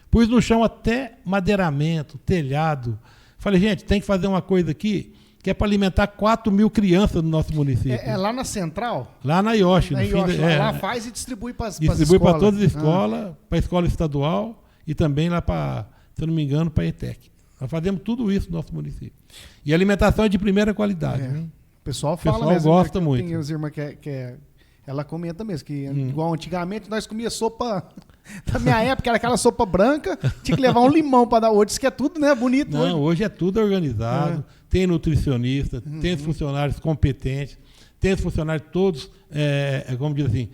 Pus no chão até madeiramento, telhado. Falei: gente, tem que fazer uma coisa aqui que é para alimentar 4.000 crianças no nosso município. É lá na central? Lá na Ioshi. Lá faz e distribui para as escolas. Distribui para todas as escolas, para a escola estadual e também lá para, se eu não me engano, para a ETEC. Nós fazemos tudo isso no nosso município. E a alimentação é de primeira qualidade. Né? O pessoal fala pessoal mesmo. gosta muito. Tem os irmãos ela comenta mesmo, que igual antigamente nós comíamos sopa. Na minha época era aquela sopa branca, tinha que levar um limão para dar. Hoje isso que é tudo, né? Bonito. Não, hoje é tudo organizado. Tem nutricionista, tem os funcionários competentes, tem os funcionários todos, como diz assim,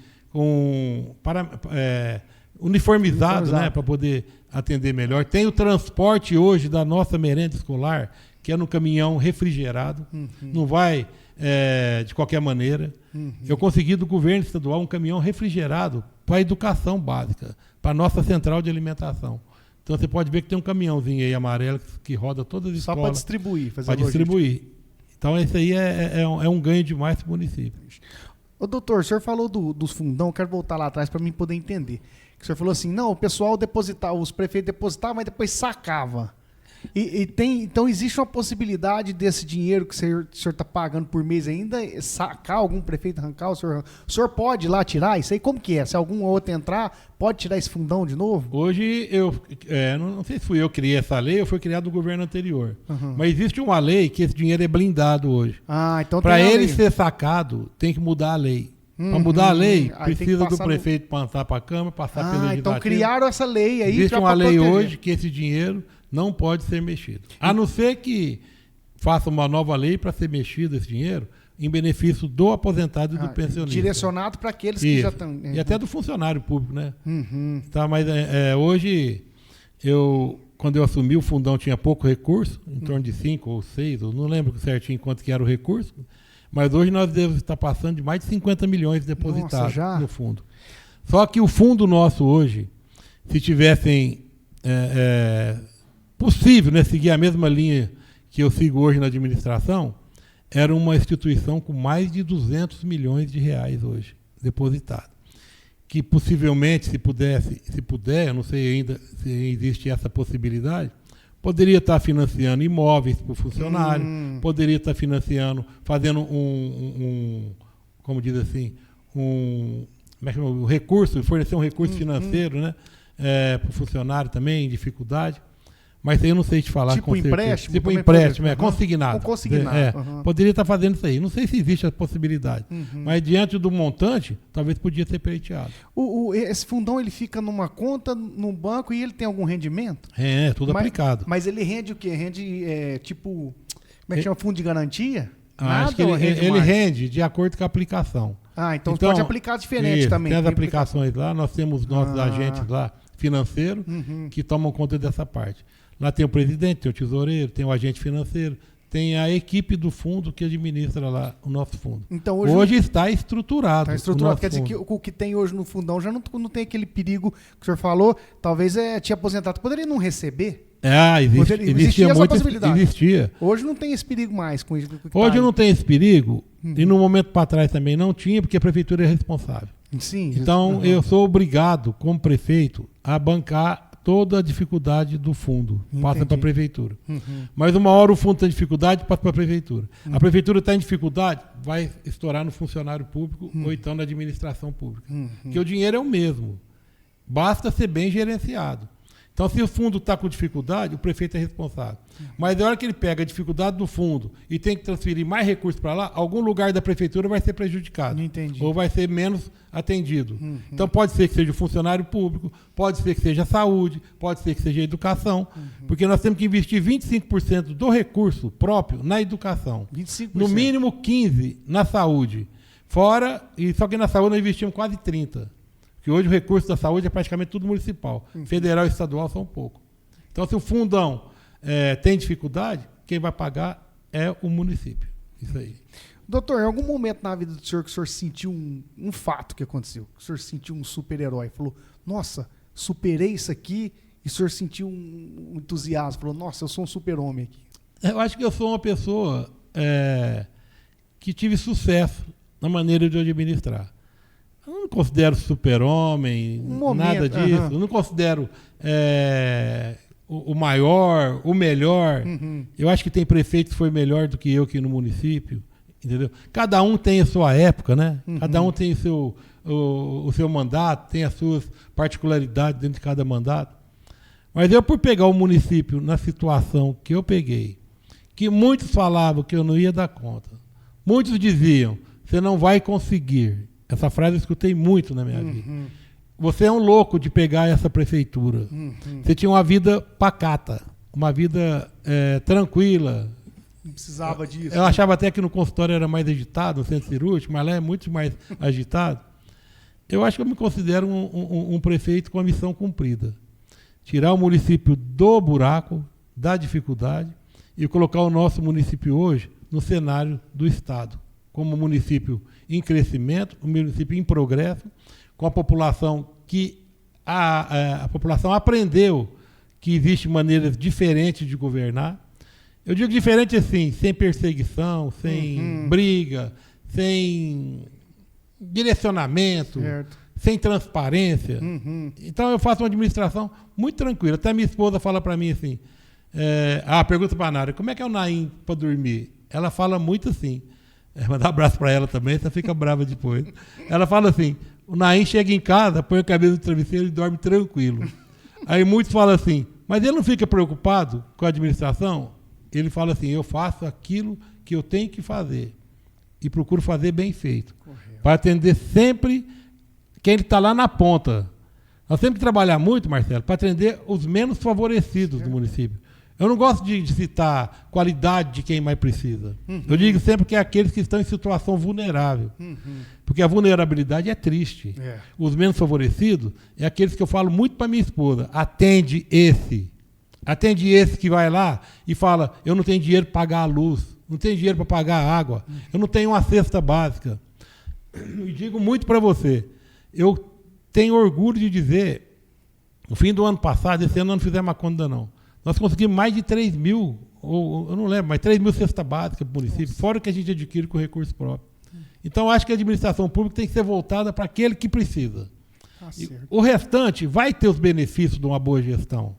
uniformizados, né, para poder atender melhor. Tem o transporte hoje da nossa merenda escolar, que é no caminhão refrigerado, não vai de qualquer maneira. Eu consegui do governo estadual um caminhão refrigerado para a educação básica, para a nossa central de alimentação. Então você pode ver que tem um caminhãozinho aí amarelo que roda todas as escolas. Só para distribuir. Para distribuir. Então esse aí é um ganho demais para o município. Ô doutor, o senhor falou dos fundão, eu quero voltar lá atrás para mim poder entender. O senhor falou assim, não, o pessoal depositava, os prefeitos depositavam, mas depois sacava. Então existe uma possibilidade desse dinheiro que o senhor está pagando por mês ainda, sacar algum prefeito, arrancar? O senhor pode ir lá tirar isso aí? Como que é? Se algum outro entrar, pode tirar esse fundão de novo? Hoje, não sei se fui eu que criei essa lei ou foi criado no governo anterior. Mas existe uma lei que esse dinheiro é blindado hoje. Então para ele ser sacado, tem que mudar a lei. Para mudar a lei, precisa do prefeito passar para a Câmara, passar pelo Legislativo. Então criaram essa lei aí. Existe uma lei hoje que esse dinheiro não pode ser mexido. A não ser que faça uma nova lei para ser mexido esse dinheiro em benefício do aposentado e do pensionista. Direcionado para aqueles que já estão... E até do funcionário público, né? Tá, mas hoje, quando eu assumi, o fundão tinha pouco recurso, em torno de 5 ou 6, eu não lembro certinho quanto que era o recurso, mas hoje nós devemos estar passando de mais de 50 milhões depositados no fundo. Só que o fundo nosso hoje, se tivessem possível, né, seguir a mesma linha que eu sigo hoje na administração, era uma instituição com mais de 200 milhões de reais hoje depositado. Que possivelmente, se puder, eu não sei ainda se existe essa possibilidade, poderia estar financiando imóveis para o funcionário, poderia estar financiando, fazendo como diz assim, recurso, fornecer um recurso financeiro, né, para o funcionário também, em dificuldade. Mas aí eu não sei te falar tipo com empréstimo, certeza. Tipo empréstimo, consignado. Consignado. Poderia estar fazendo isso aí. Não sei se existe a possibilidade. Mas diante do montante, talvez podia ser pleiteado. Esse fundão ele fica numa conta no banco e ele tem algum rendimento? Tudo aplicado. Mas ele rende o quê? Rende tipo, como é que chama? Fundo de garantia? Acho que ele rende de acordo com a aplicação. Então pode aplicar diferente isso, também. Tem as aplicações lá, nós temos nossos agentes lá, financeiros, que tomam conta dessa parte. Lá tem o presidente, tem o tesoureiro, tem o agente financeiro, tem a equipe do fundo que administra lá o nosso fundo. Então, hoje está estruturado. Está estruturado. Quer dizer que o que tem hoje no fundão já não tem aquele perigo que o senhor falou, talvez te aposentado. Poderia não receber? Existia essa muito, possibilidade. Existia. Hoje não tem esse perigo mais. Hoje não tem esse perigo, e no momento para trás também não tinha, porque a prefeitura é responsável. Sim. Então, eu sou obrigado, como prefeito, a bancar toda a dificuldade do fundo. Passa para a prefeitura. Mas uma hora o fundo está em dificuldade, passa para a prefeitura. A prefeitura está em dificuldade, vai estourar no funcionário público ou então na administração pública. Porque o dinheiro é o mesmo. Basta ser bem gerenciado. Então, se o fundo está com dificuldade, o prefeito é responsável. Mas na hora que ele pega a dificuldade do fundo e tem que transferir mais recursos para lá, algum lugar da prefeitura vai ser prejudicado. Entendi. Ou vai ser menos atendido. Então, pode ser que seja o funcionário público, pode ser que seja a saúde, pode ser que seja a educação, porque nós temos que investir 25% do recurso próprio na educação. 25%. No mínimo 15% na saúde. Só que na saúde nós investimos quase 30%. Que hoje o recurso da saúde é praticamente tudo municipal. Federal e estadual são pouco. Então, se o fundão tem dificuldade, quem vai pagar é o município. Isso aí. Doutor, em algum momento na vida do senhor que o senhor sentiu um fato que aconteceu, que o senhor sentiu um super-herói, falou, nossa, superei isso aqui, e o senhor sentiu um entusiasmo, falou, nossa, eu sou um super-homem aqui. Eu acho que eu sou uma pessoa que tive sucesso na maneira de administrar. Eu não considero super-homem, nada disso. Eu não considero o maior, o melhor. Eu acho que tem prefeito que foi melhor do que eu aqui no município. Entendeu? Cada um tem a sua época, né? Cada um tem o seu mandato, tem as suas particularidades dentro de cada mandato. Mas eu, por pegar o município na situação que eu peguei, que muitos falavam que eu não ia dar conta. Muitos diziam, você não vai conseguir. Essa frase eu escutei muito na minha vida. Você é um louco de pegar essa prefeitura. Você tinha uma vida pacata, uma vida tranquila. Não precisava disso. Eu achava até que no consultório era mais agitado, no centro cirúrgico, mas lá é muito mais agitado. Eu acho que eu me considero um prefeito com a missão cumprida. Tirar o município do buraco, da dificuldade, e colocar o nosso município hoje no cenário do Estado, como município em crescimento, um município em progresso, com a população que a população aprendeu que existem maneiras diferentes de governar. Eu digo diferente assim, sem perseguição, sem briga, sem direcionamento, sem transparência. Então eu faço uma administração muito tranquila. Até minha esposa fala para mim assim, pergunta para a Nara, como é que é o Naim para dormir? Ela fala muito assim. Mandar um abraço para ela também, você fica brava depois. Ela fala assim, o Naim chega em casa, põe a cabeça no travesseiro e dorme tranquilo. Aí muitos falam assim, mas ele não fica preocupado com a administração? Ele fala assim, eu faço aquilo que eu tenho que fazer e procuro fazer bem feito. Para atender sempre quem está lá na ponta. Nós temos que trabalhar muito, Marcelo, para atender os menos favorecidos do município. Eu não gosto de citar qualidade de quem mais precisa. Eu digo sempre que é aqueles que estão em situação vulnerável. Porque a vulnerabilidade é triste. Os menos favorecidos é aqueles que eu falo muito para minha esposa. Atende esse. Atende esse que vai lá e fala, eu não tenho dinheiro para pagar a luz, não tenho dinheiro para pagar a água, eu não tenho uma cesta básica. E digo muito para você, eu tenho orgulho de dizer, no fim do ano passado, esse ano não fizemos a conta não, nós conseguimos mais de 3 mil, ou eu não lembro, mas 3 mil cestas básicas para o município, fora o que a gente adquire com recurso próprio. Então, acho que a administração pública tem que ser voltada para aquele que precisa. O restante vai ter os benefícios de uma boa gestão.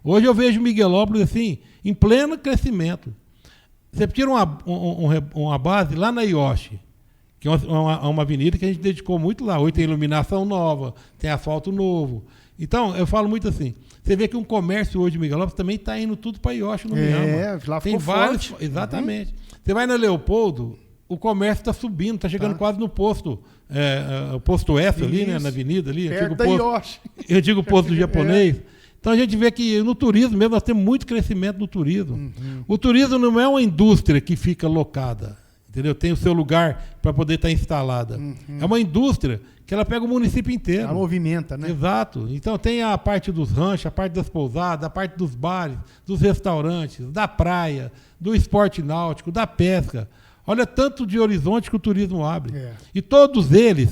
Hoje eu vejo Miguelópolis assim, em pleno crescimento. Você tira uma base lá na Ioshi, que é uma avenida que a gente dedicou muito lá. Hoje tem iluminação nova, tem asfalto novo. Então, eu falo muito assim, você vê que um comércio hoje de Miguelópolis também está indo tudo para Ioshi no Miama. Lá tem vários, forte. Exatamente. Você vai na Leopoldo, o comércio está subindo, está chegando quase no posto, o posto F ali, né, na avenida ali. Eu digo o posto do japonês. Então a gente vê que no turismo mesmo, nós temos muito crescimento no turismo. O turismo não é uma indústria que fica locada, entendeu? Tem o seu lugar para poder estar instalada. É uma indústria que ela pega o município inteiro. Ela movimenta, né? Exato. Então tem a parte dos ranchos, a parte das pousadas, a parte dos bares, dos restaurantes, da praia, do esporte náutico, da pesca. Olha tanto de horizonte que o turismo abre. E todos eles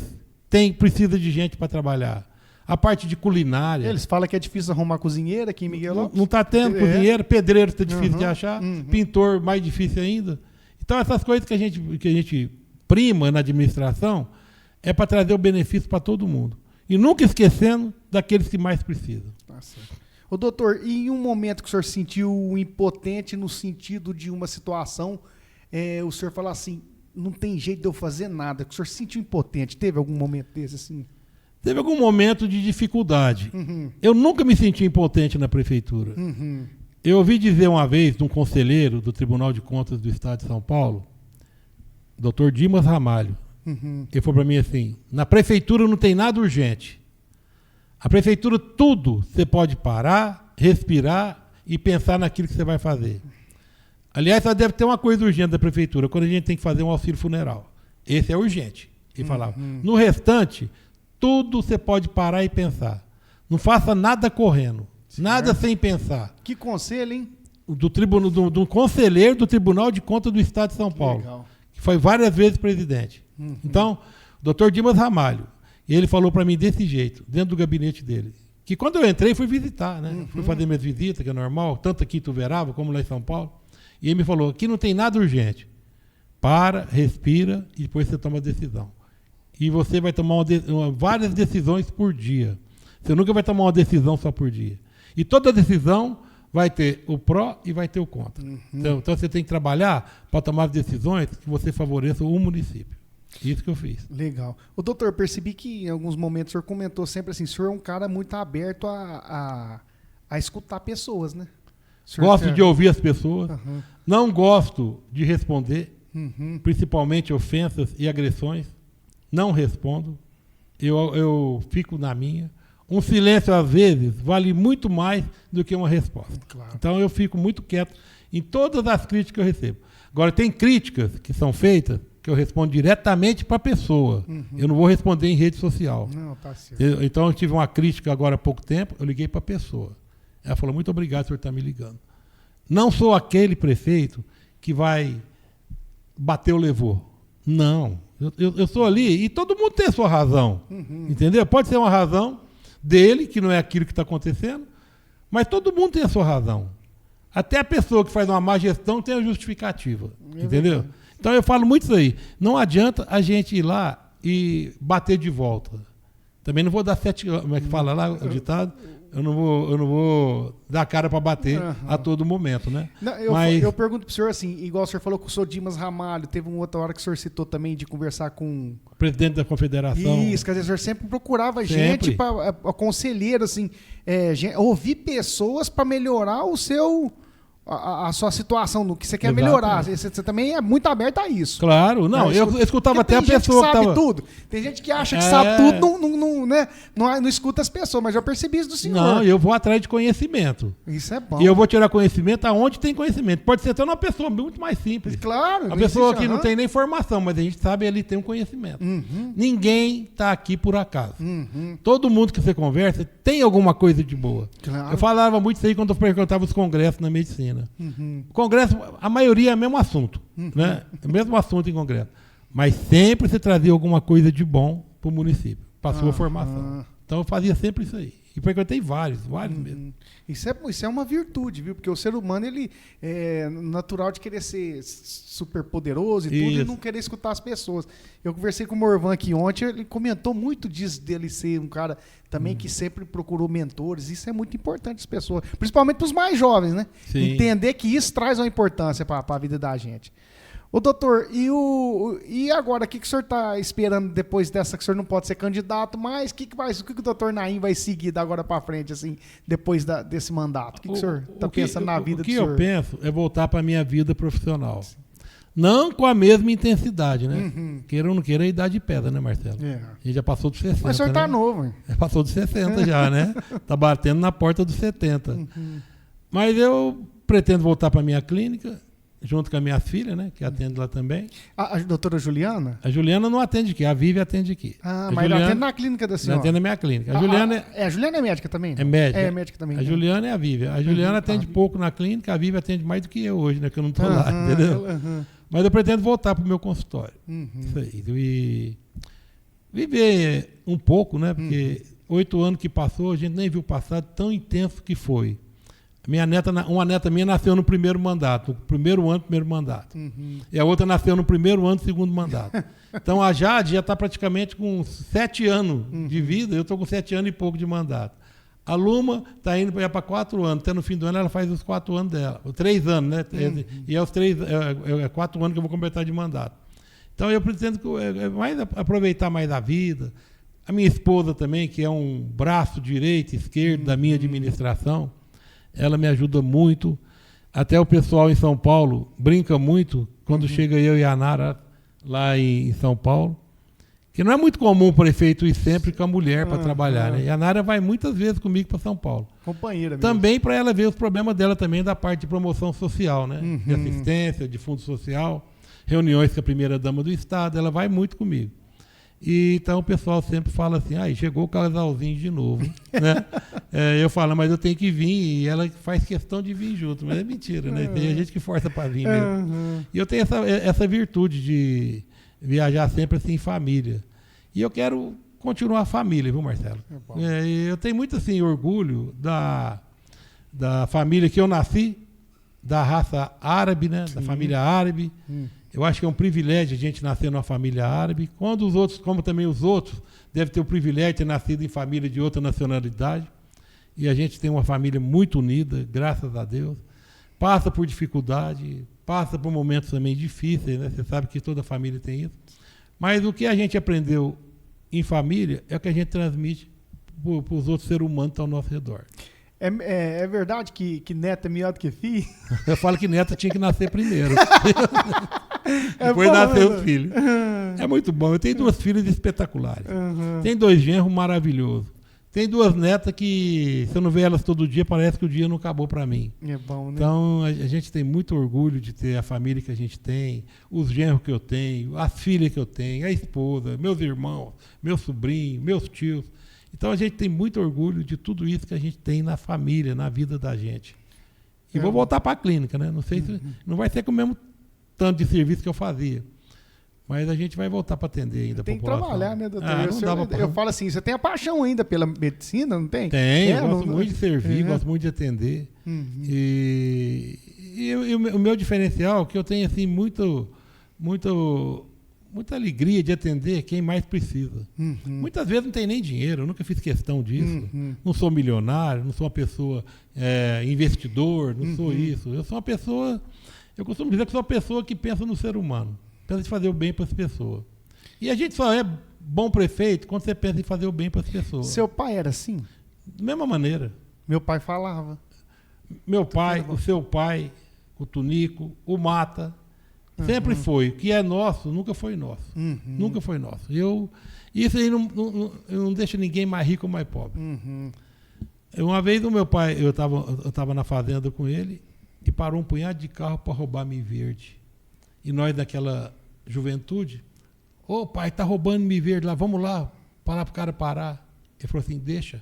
precisam de gente para trabalhar. A parte de culinária. Eles falam que é difícil arrumar cozinheiro aqui em Miguelópolis. Não está tendo cozinheiro, pedreiro está difícil de achar, pintor mais difícil ainda. Então essas coisas que a gente prima na administração é para trazer o benefício para todo mundo. E nunca esquecendo daqueles que mais precisam. Tá certo. Ô, doutor, e em um momento que o senhor se sentiu impotente no sentido de uma situação, o senhor fala assim, não tem jeito de eu fazer nada, que o senhor se sentiu impotente, teve algum momento desse assim? Teve algum momento de dificuldade. Eu nunca me senti impotente na prefeitura. Eu ouvi dizer uma vez de um conselheiro do Tribunal de Contas do Estado de São Paulo, Dr. Dimas Ramalho, ele falou para mim assim, na prefeitura não tem nada urgente. A prefeitura, tudo você pode parar, respirar e pensar naquilo que você vai fazer. Aliás, só deve ter uma coisa urgente da prefeitura, quando a gente tem que fazer um auxílio funeral. Esse é urgente. Ele falava. No restante, tudo você pode parar e pensar. Não faça nada correndo. Nada sem pensar. Que conselho, hein? Do conselheiro do Tribunal de Contas do Estado de São Paulo. Legal. Que foi várias vezes presidente. Então, o Dr. Dimas Ramalho, ele falou para mim desse jeito, dentro do gabinete dele. Que quando eu entrei, fui visitar, né? Fui fazer minhas visitas, que é normal, tanto aqui em Ituverava como lá em São Paulo. E ele me falou, aqui não tem nada urgente. Para, respira e depois você toma a decisão. E você vai tomar várias decisões por dia. Você nunca vai tomar uma decisão só por dia. E toda decisão vai ter o pró e vai ter o contra. Então você tem que trabalhar para tomar decisões que você favoreça o município. Isso que eu fiz. Legal. O doutor, percebi que em alguns momentos o senhor comentou sempre assim, o senhor é um cara muito aberto a escutar pessoas, né? Gosto de ouvir as pessoas. Não gosto de responder, principalmente ofensas e agressões. Não respondo. Eu fico na minha. Um silêncio, às vezes, vale muito mais do que uma resposta. Claro. Então, eu fico muito quieto em todas as críticas que eu recebo. Agora, tem críticas que são feitas que eu respondo diretamente para a pessoa. Eu não vou responder em rede social. Não, tá certo. Então, eu tive uma crítica agora há pouco tempo, eu liguei para a pessoa. Ela falou, muito obrigado, o senhor está me ligando. Não sou aquele prefeito que vai bater ou levou. Não. Eu sou ali e todo mundo tem a sua razão. Entendeu? Pode ser uma razão dele, que não é aquilo que está acontecendo, mas todo mundo tem a sua razão. Até a pessoa que faz uma má gestão tem a justificativa. Entendeu? Então eu falo muito isso aí. Não adianta a gente ir lá e bater de volta. Também não vou dar como é que fala lá o ditado? Eu não vou dar cara para bater a todo momento, né? Não, eu pergunto pro senhor assim, igual o senhor falou com o senhor Dimas Ramalho, teve uma outra hora que o senhor citou também de conversar com o presidente da confederação. Isso, quer dizer, o senhor sempre procurava gente, conselheiro, assim, ouvir pessoas para melhorar o seu... A sua situação, no que você quer melhorar. Você também é muito aberto a isso. Claro, não, eu escutava até a pessoa que sabe tudo. Tem gente que acha que sabe tudo, não escuta as pessoas, mas eu percebi isso do senhor. Não, eu vou atrás de conhecimento. Isso é bom. E eu vou tirar conhecimento aonde tem conhecimento. Pode ser até uma pessoa muito mais simples. Claro. A pessoa que não tem nem formação, mas a gente sabe ele tem um conhecimento. Ninguém está aqui por acaso. Todo mundo que você conversa tem alguma coisa de boa. Claro. Eu falava muito isso aí quando eu frequentava os congressos na medicina. O congresso, a maioria é o mesmo assunto, né? É o mesmo assunto em congresso. Mas sempre se trazia alguma coisa de bom para o município, para a sua formação. Então eu fazia sempre isso aí. E frequentei vários mesmo. Isso é uma virtude, viu? Porque o ser humano, ele é natural de querer ser super poderoso e tudo, e não querer escutar as pessoas. Eu conversei com o Morvan aqui ontem, ele comentou muito disso, dele ser um cara também que sempre procurou mentores. Isso é muito importante as pessoas, principalmente para os mais jovens, né? Sim. Entender que isso traz uma importância para a vida da gente. Ô, doutor, e agora, o que o senhor está esperando depois dessa, que o senhor não pode ser candidato, mas o que o doutor Naim vai seguir da agora para frente, assim, depois desse mandato? O que o senhor está pensando na vida do senhor? O que eu penso é voltar para a minha vida profissional. Não com a mesma intensidade, né? Queira ou não queira, a idade pesa, né, Marcelo? Ele já passou dos 60, mas o senhor está né? novo, hein? Passou dos 60 já, né? Tá batendo na porta dos 70. Mas eu pretendo voltar para a minha clínica, junto com a minha filha, né, que atende lá também. A doutora Juliana? A Juliana não atende aqui, a Vivi atende aqui. Mas ela atende na clínica da senhora? Atende na minha clínica. A Juliana a Juliana é médica também? É médica. É médica também. A Juliana é a Vivi. A Juliana atende pouco na clínica, a Vivi atende mais do que eu hoje, né, que eu não estou lá, entendeu? Mas eu pretendo voltar para o meu consultório. Isso aí. E viver um pouco, né, porque 8 anos que passou, a gente nem viu o passado tão intenso que foi. Uma neta minha nasceu no primeiro mandato, no primeiro ano do primeiro mandato. E a outra nasceu no primeiro ano do segundo mandato. Então a Jade já está praticamente com 7 anos de vida, eu estou com 7 anos e pouco de mandato. A Luma está indo para 4 anos, até no fim do ano ela faz os 4 anos dela, 3 anos, né? E é os 4 anos que eu vou completar de mandato. Então eu pretendo aproveitar mais a vida. A minha esposa também, que é um braço direito e esquerdo da minha administração, ela me ajuda muito. Até o pessoal em São Paulo brinca muito quando chega eu e a Nara lá em São Paulo, que não é muito comum o prefeito ir sempre com a mulher para trabalhar, né? E a Nara vai muitas vezes comigo para São Paulo. Companheira mesmo. Também para ela ver os problemas dela também da parte de promoção social, né? De assistência, de fundo social, reuniões com a primeira-dama do Estado, ela vai muito comigo. E então o pessoal sempre fala assim, chegou o casalzinho de novo, né? Eu falo, mas eu tenho que vir, e ela faz questão de vir junto, mas é mentira, né? Tem gente que força para vir mesmo. E eu tenho essa virtude de viajar sempre assim em família. E eu quero continuar a família, viu, Marcelo? Eu tenho muito assim orgulho da família que eu nasci, da raça árabe, né? Da família árabe. Eu acho que é um privilégio a gente nascer numa família árabe, quando os outros, como também os outros, devem ter o privilégio de ter nascido em família de outra nacionalidade. E a gente tem uma família muito unida, graças a Deus. Passa por dificuldade, passa por momentos também difíceis, né? Você sabe que toda família tem isso. Mas o que a gente aprendeu em família é o que a gente transmite para os outros seres humanos que estão ao nosso redor. É verdade que neto é melhor do que filho? Eu falo que neto tinha que nascer primeiro. Depois nasceu os filhos. É muito bom. Eu tenho 2 filhas espetaculares. Tenho 2 genros maravilhosos. Tenho 2 netas que, se eu não ver elas todo dia, parece que o dia não acabou para mim. É bom, né? Então, a gente tem muito orgulho de ter a família que a gente tem, os genros que eu tenho, as filhas que eu tenho, a esposa, meus irmãos, meus sobrinhos, meus tios. Então a gente tem muito orgulho de tudo isso que a gente tem na família, na vida da gente. E vou voltar para a clínica, né? Não sei se não vai ser com o mesmo tanto de serviço que eu fazia. Mas a gente vai voltar para atender ainda a população. Tem que trabalhar, né, doutor? Eu falo assim, você tem a paixão ainda pela medicina, não tem? Eu gosto muito de servir, gosto muito de atender. E o meu diferencial é que eu tenho assim, muita alegria de atender quem mais precisa. Muitas vezes não tem nem dinheiro, eu nunca fiz questão disso. Não sou milionário, não sou uma pessoa investidor, não sou isso. Eu sou uma pessoa, eu costumo dizer que sou uma pessoa que pensa no ser humano, pensa em fazer o bem para as pessoas. E a gente só é bom prefeito quando você pensa em fazer o bem para as pessoas. Seu pai era assim? Da mesma maneira. Meu pai falava. Meu pai, o seu pai, o Tunico, o Mata, sempre foi. O que é nosso, nunca foi nosso. Nunca foi nosso. Isso aí não deixa ninguém mais rico ou mais pobre. Uma vez o meu pai, eu estava na fazenda com ele e parou um punhado de carro para roubar Mi Verde. E nós, naquela juventude, pai, tá roubando Mi Verde lá, vamos lá, falar pro cara parar. Ele falou assim, deixa.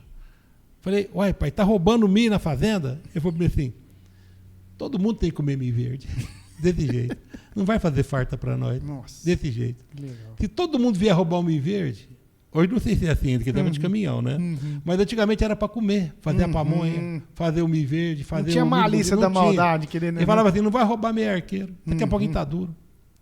Falei, uai, pai, tá roubando Mi na fazenda? Ele falou assim, todo mundo tem que comer Mi Verde. Desse jeito. Não vai fazer farta para nós. Nossa. Desse jeito. Legal. Se todo mundo vier roubar o Mi Verde, Hoje não sei se é assim, que estava de caminhão, né? Mas antigamente era para comer, fazer a pamonha, fazer o milho verde, fazer não tinha o milho malícia da maldade. Querendo, Ele falava assim, não vai roubar meu arqueiro, daqui a pouquinho tá duro.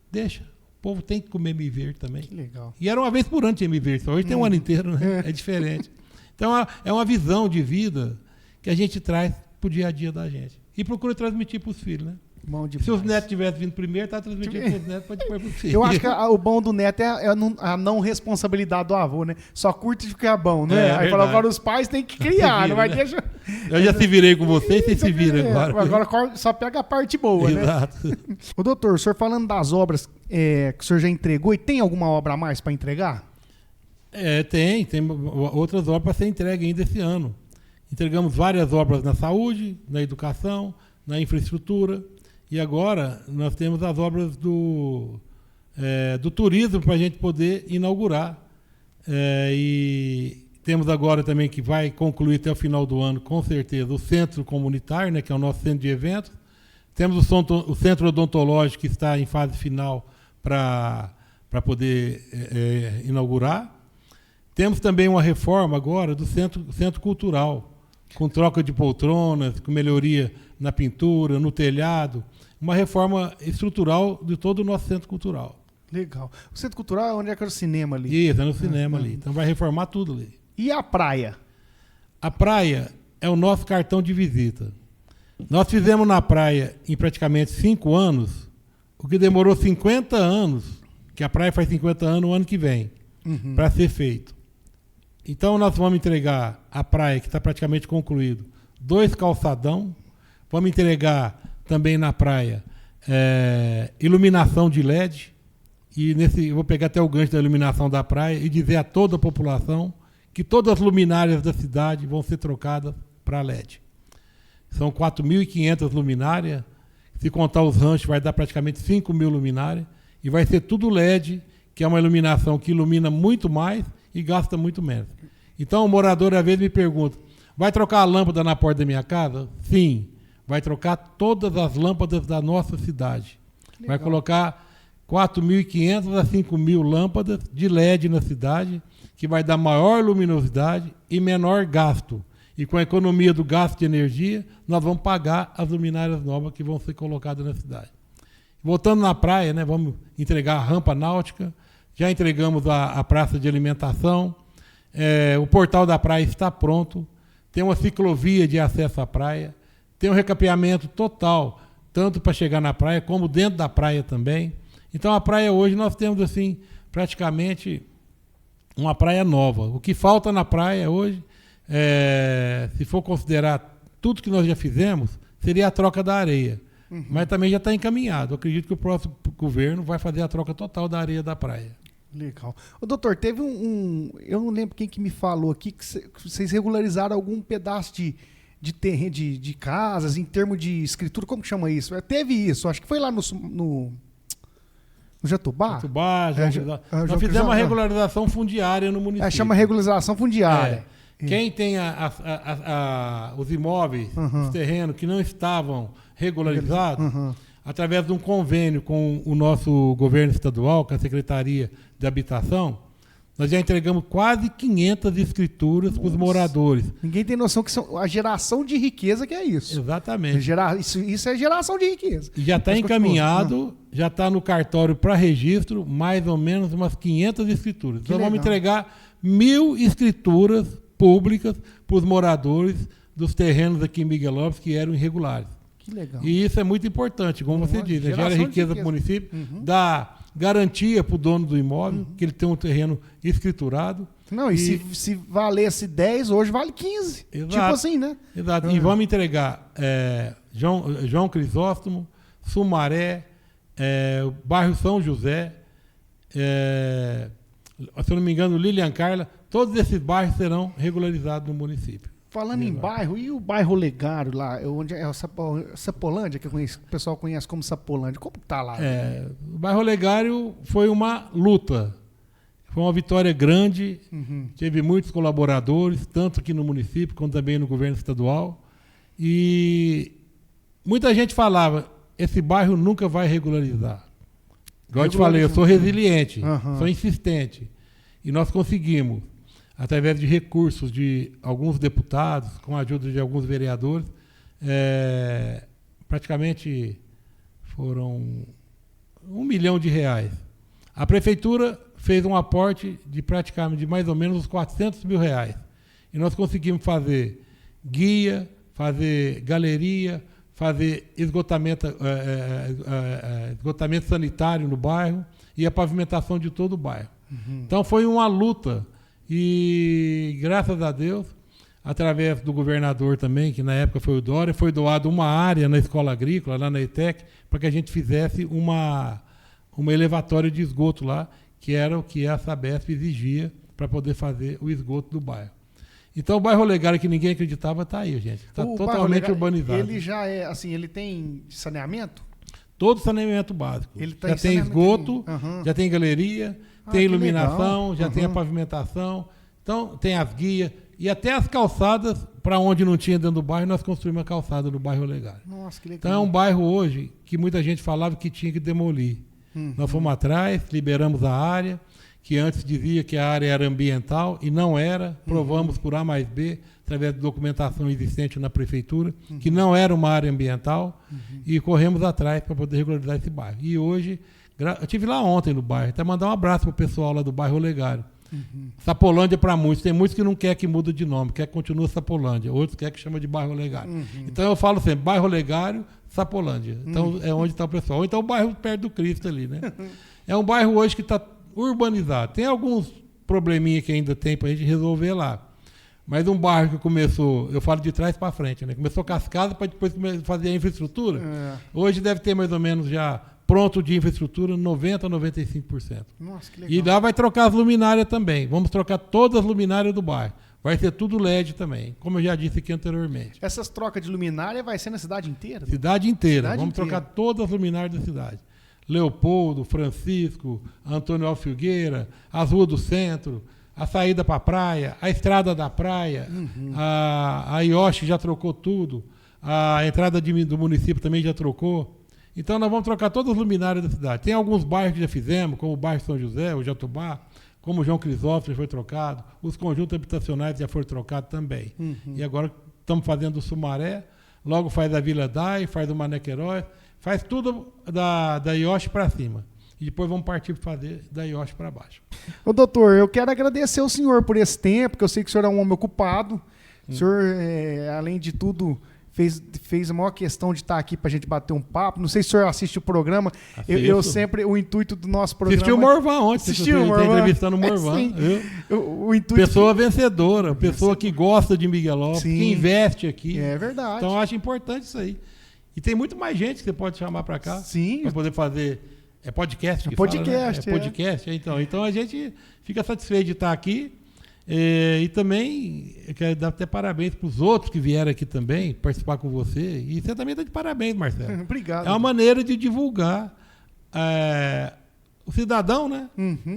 Deixa, o povo tem que comer milho verde também. Que legal. E era uma vez por ano tinha milho verde, hoje tem um ano inteiro, né? É diferente. Então é uma visão de vida que a gente traz pro dia a dia da gente. E procura transmitir pros filhos, né? Se os netos tivessem vindo primeiro, tá transmitindo para os netos, pode pôr para os filhos. Eu acho que o bom do neto é a não responsabilidade do avô, né? Só curte de ficar bom, né? Aí fala, agora os pais têm que criar, não vai deixar. Eu já se virei com vocês, vocês se viram agora. Agora só pega a parte boa, né? Exato. Ô, doutor, o senhor falando das obras que o senhor já entregou, e tem alguma obra a mais para entregar? Tem outras obras para ser entregue ainda esse ano. Entregamos várias obras na saúde, na educação, na infraestrutura. E agora nós temos as obras do turismo para a gente poder inaugurar. E temos agora também que vai concluir até o final do ano, com certeza, o centro comunitário, né, que é o nosso centro de eventos. Temos o centro odontológico que está em fase final para poder inaugurar. Temos também uma reforma agora do centro cultural, com troca de poltronas, com melhoria na pintura, no telhado. Uma reforma estrutural de todo o nosso centro cultural. Legal. O centro cultural é onde é que é o cinema ali? Isso, é no cinema ali. Então vai reformar tudo ali. E a praia? A praia é o nosso cartão de visita. Nós fizemos na praia em praticamente 5 anos, o que demorou 50 anos, que a praia faz 50 anos no ano que vem, para ser feito. Então nós vamos entregar a praia, que está praticamente concluído, 2 calçadão, vamos entregar também na praia iluminação de LED, e eu vou pegar até o gancho da iluminação da praia e dizer a toda a população que todas as luminárias da cidade vão ser trocadas para LED. São 4.500 luminárias, se contar os ranchos vai dar praticamente 5.000 luminárias, e vai ser tudo LED, que é uma iluminação que ilumina muito mais e gasta muito menos. Então o morador às vezes me pergunta, vai trocar a lâmpada na porta da minha casa? Sim. Vai trocar todas as lâmpadas da nossa cidade. Vai colocar 4.500 a 5.000 lâmpadas de LED na cidade, que vai dar maior luminosidade e menor gasto. E com a economia do gasto de energia, nós vamos pagar as luminárias novas que vão ser colocadas na cidade. Voltando na praia, né, vamos entregar a rampa náutica, já entregamos a praça de alimentação, o portal da praia está pronto, tem uma ciclovia de acesso à praia, tem um recapeamento total, tanto para chegar na praia, como dentro da praia também. Então a praia hoje nós temos assim, praticamente uma praia nova. O que falta na praia hoje, se for considerar tudo que nós já fizemos, seria a troca da areia. Mas também já está encaminhado. Eu acredito que o próximo governo vai fazer a troca total da areia da praia. Legal. Ô, doutor, teve eu não lembro quem que me falou aqui, que vocês regularizaram algum pedaço de terreno, de casas, em termos de escritura, como que chama isso? Teve isso, acho que foi lá no Jatobá? Jatobá, nós fizemos uma regularização fundiária no município. Chama regularização fundiária. Quem tem os imóveis, os terrenos que não estavam regularizados, através de um convênio com o nosso governo estadual, com a Secretaria de Habitação, nós já entregamos quase 500 escrituras para os moradores. Ninguém tem noção que a geração de riqueza que é isso. Exatamente. Isso é geração de riqueza. E já está encaminhado, já está no cartório para registro, mais ou menos umas 500 escrituras. Então vamos entregar 1.000 escrituras públicas para os moradores dos terrenos aqui em Miguelópolis que eram irregulares. Que legal. E isso é muito importante, como você diz, gera riqueza para o município, dá garantia para o dono do imóvel, que ele tem um terreno escriturado. Não, e se valesse 10, hoje vale 15. Exato, tipo assim, né? Exato. E vamos entregar João Crisóstomo, Sumaré, o bairro São José, se eu não me engano, Lilian Carla, todos esses bairros serão regularizados no município. Falando em bairro, e o bairro Legário lá, onde é Sapolândia, que o pessoal conhece como Sapolândia, como está lá? O bairro Legário foi uma luta, foi uma vitória grande, teve muitos colaboradores, tanto aqui no município, quanto também no governo estadual, e muita gente falava, esse bairro nunca vai regularizar. Igual eu te falei, eu sou resiliente, sou insistente. E nós conseguimos, através de recursos de alguns deputados, com a ajuda de alguns vereadores, praticamente foram R$1 milhão. A prefeitura fez um aporte de praticamente de mais ou menos uns R$400 mil. E nós conseguimos fazer guia, fazer galeria, fazer esgotamento sanitário no bairro e a pavimentação de todo o bairro. Então foi uma luta e, graças a Deus, através do governador também, que na época foi o Dória, foi doado uma área na escola agrícola, lá na ETEC, para que a gente fizesse uma elevatória de esgoto lá, que era o que a Sabesp exigia para poder fazer o esgoto do bairro. Então o bairro Olegário, que ninguém acreditava, está aí, gente. Está totalmente urbanizado. Ele já é, assim, ele tem saneamento? Todo saneamento básico. Ele tá já tem esgoto, já tem galeria, tem iluminação, legal. Já tem a pavimentação, então tem as guias e até as calçadas, para onde não tinha dentro do bairro, nós construímos a calçada no bairro Olegário. Nossa, que legal. Então é um bairro hoje que muita gente falava que tinha que demolir. Nós fomos atrás, liberamos a área, que antes dizia que a área era ambiental e não era. Provamos por A mais B, através de documentação existente na prefeitura, que não era uma área ambiental, e corremos atrás para poder regularizar esse bairro. E hoje, eu estive lá ontem no bairro, até mandar um abraço para o pessoal lá do bairro Olegário. Sapolândia para muitos, tem muitos que não quer que mude de nome, quer que continue Sapolândia, outros quer que chama de bairro Olegário. Então eu falo sempre, bairro Olegário, Sapolândia. Então é onde está o pessoal. Ou então o bairro perto do Cristo ali, né? É um bairro hoje que está urbanizado. Tem alguns probleminha que ainda tem para a gente resolver lá. Mas um bairro que começou, eu falo de trás para frente, né? Começou com as casas para depois fazer a infraestrutura. Hoje deve ter mais ou menos já pronto de infraestrutura 90% a 95%. Nossa, que legal. E lá vai trocar as luminárias também. Vamos trocar todas as luminárias do bairro. Vai ser tudo LED também, como eu já disse aqui anteriormente. Essas trocas de luminária vai ser na cidade inteira? Cidade inteira. Vamos trocar todas as luminárias da cidade. Leopoldo, Francisco, Antônio Alfilgueira, as ruas do centro, a saída para a praia, a estrada da praia, a Ioshi já trocou tudo, a entrada do município também já trocou. Então nós vamos trocar todas as luminárias da cidade. Tem alguns bairros que já fizemos, como o bairro São José, o Jatobá, como o João Crisóstomo foi trocado, os conjuntos habitacionais já foram trocados também. E agora estamos fazendo o Sumaré, logo faz a Vila Dai, faz o Mané Queiroz, faz tudo da Ioshi para cima. E depois vamos partir para fazer da Ioshi para baixo. Ô doutor, eu quero agradecer ao senhor por esse tempo, porque eu sei que o senhor é um homem ocupado. O senhor, além de tudo, fez a maior questão de estar aqui para a gente bater um papo. Não sei se o senhor assiste o programa. Eu sempre, o intuito do nosso programa... Assistiu o Morvan ontem. Assistiu o Morvan. Entrevistando o Morvan. O intuito pessoa vencedora, pessoa que gosta de Miguelópolis, que investe aqui. É verdade. Então eu acho importante isso aí. E tem muito mais gente que você pode chamar para cá. Sim. Para poder fazer... É podcast que podcast, fala, né? Podcast. Então a gente fica satisfeito de estar aqui. E também eu quero dar até parabéns para os outros que vieram aqui também participar com você. E você também está de parabéns, Marcelo. Obrigado. É uma maneira de divulgar o cidadão, né?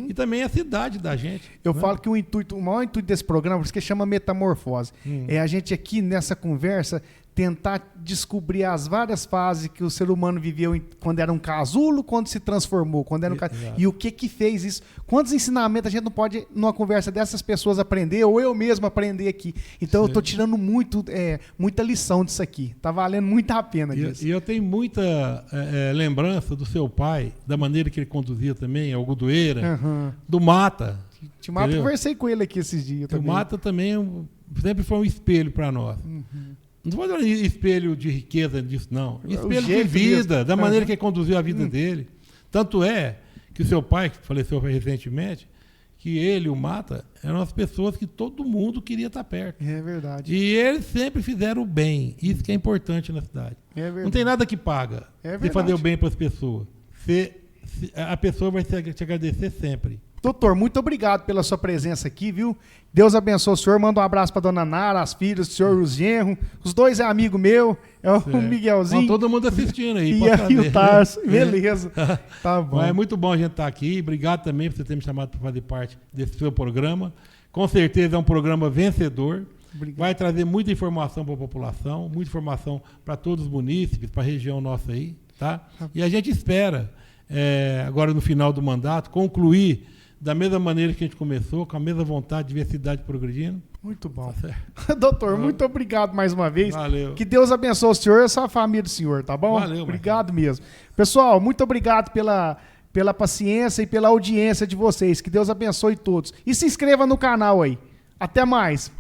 E também a cidade da gente. Eu falo que o maior intuito desse programa, por isso que chama Metamorfose, é a gente aqui nessa conversa tentar descobrir as várias fases que o ser humano viveu quando era um casulo, quando se transformou, quando era e o que fez isso. Quantos ensinamentos a gente não pode, numa conversa dessas pessoas, aprender, ou eu mesmo aprender aqui. Então eu estou tirando muita lição disso aqui. Está valendo muito a pena disso. E eu tenho muita lembrança do seu pai, da maneira que ele conduzia também, o Gudoeira, do Mata. O Mata, conversei com ele aqui esses dias. O Mata também sempre foi um espelho para nós. Não vou dar espelho de riqueza disso, não. Espelho de vida, mesmo. Da maneira que ele conduziu a vida dele. Tanto é que o seu pai, que faleceu recentemente, que ele e o Mata eram as pessoas que todo mundo queria estar perto. É verdade. E eles sempre fizeram o bem. Isso que é importante na cidade. É verdade. Não tem nada que paga de fazer o bem para as pessoas. A pessoa vai te agradecer sempre. Doutor, muito obrigado pela sua presença aqui, viu? Deus abençoe o senhor. Manda um abraço para dona Nara, as filhas do senhor, os genros. Os dois é amigo meu, é o Miguelzinho. Então, todo mundo assistindo aí. E o Tarso. Beleza. Tá bom. Mas é muito bom a gente estar aqui. Obrigado também por você ter me chamado para fazer parte desse seu programa. Com certeza é um programa vencedor. Obrigado. Vai trazer muita informação para a população, muita informação para todos os munícipes, para a região nossa aí. Tá? E a gente espera, agora no final do mandato, concluir da mesma maneira que a gente começou, com a mesma vontade de ver a cidade progredindo. Muito bom. Tá certo? Doutor, muito obrigado mais uma vez. Valeu. Que Deus abençoe o senhor e a sua família do senhor, tá bom? Valeu, obrigado mesmo. Pessoal, muito obrigado pela paciência e pela audiência de vocês. Que Deus abençoe todos. E se inscreva no canal aí. Até mais.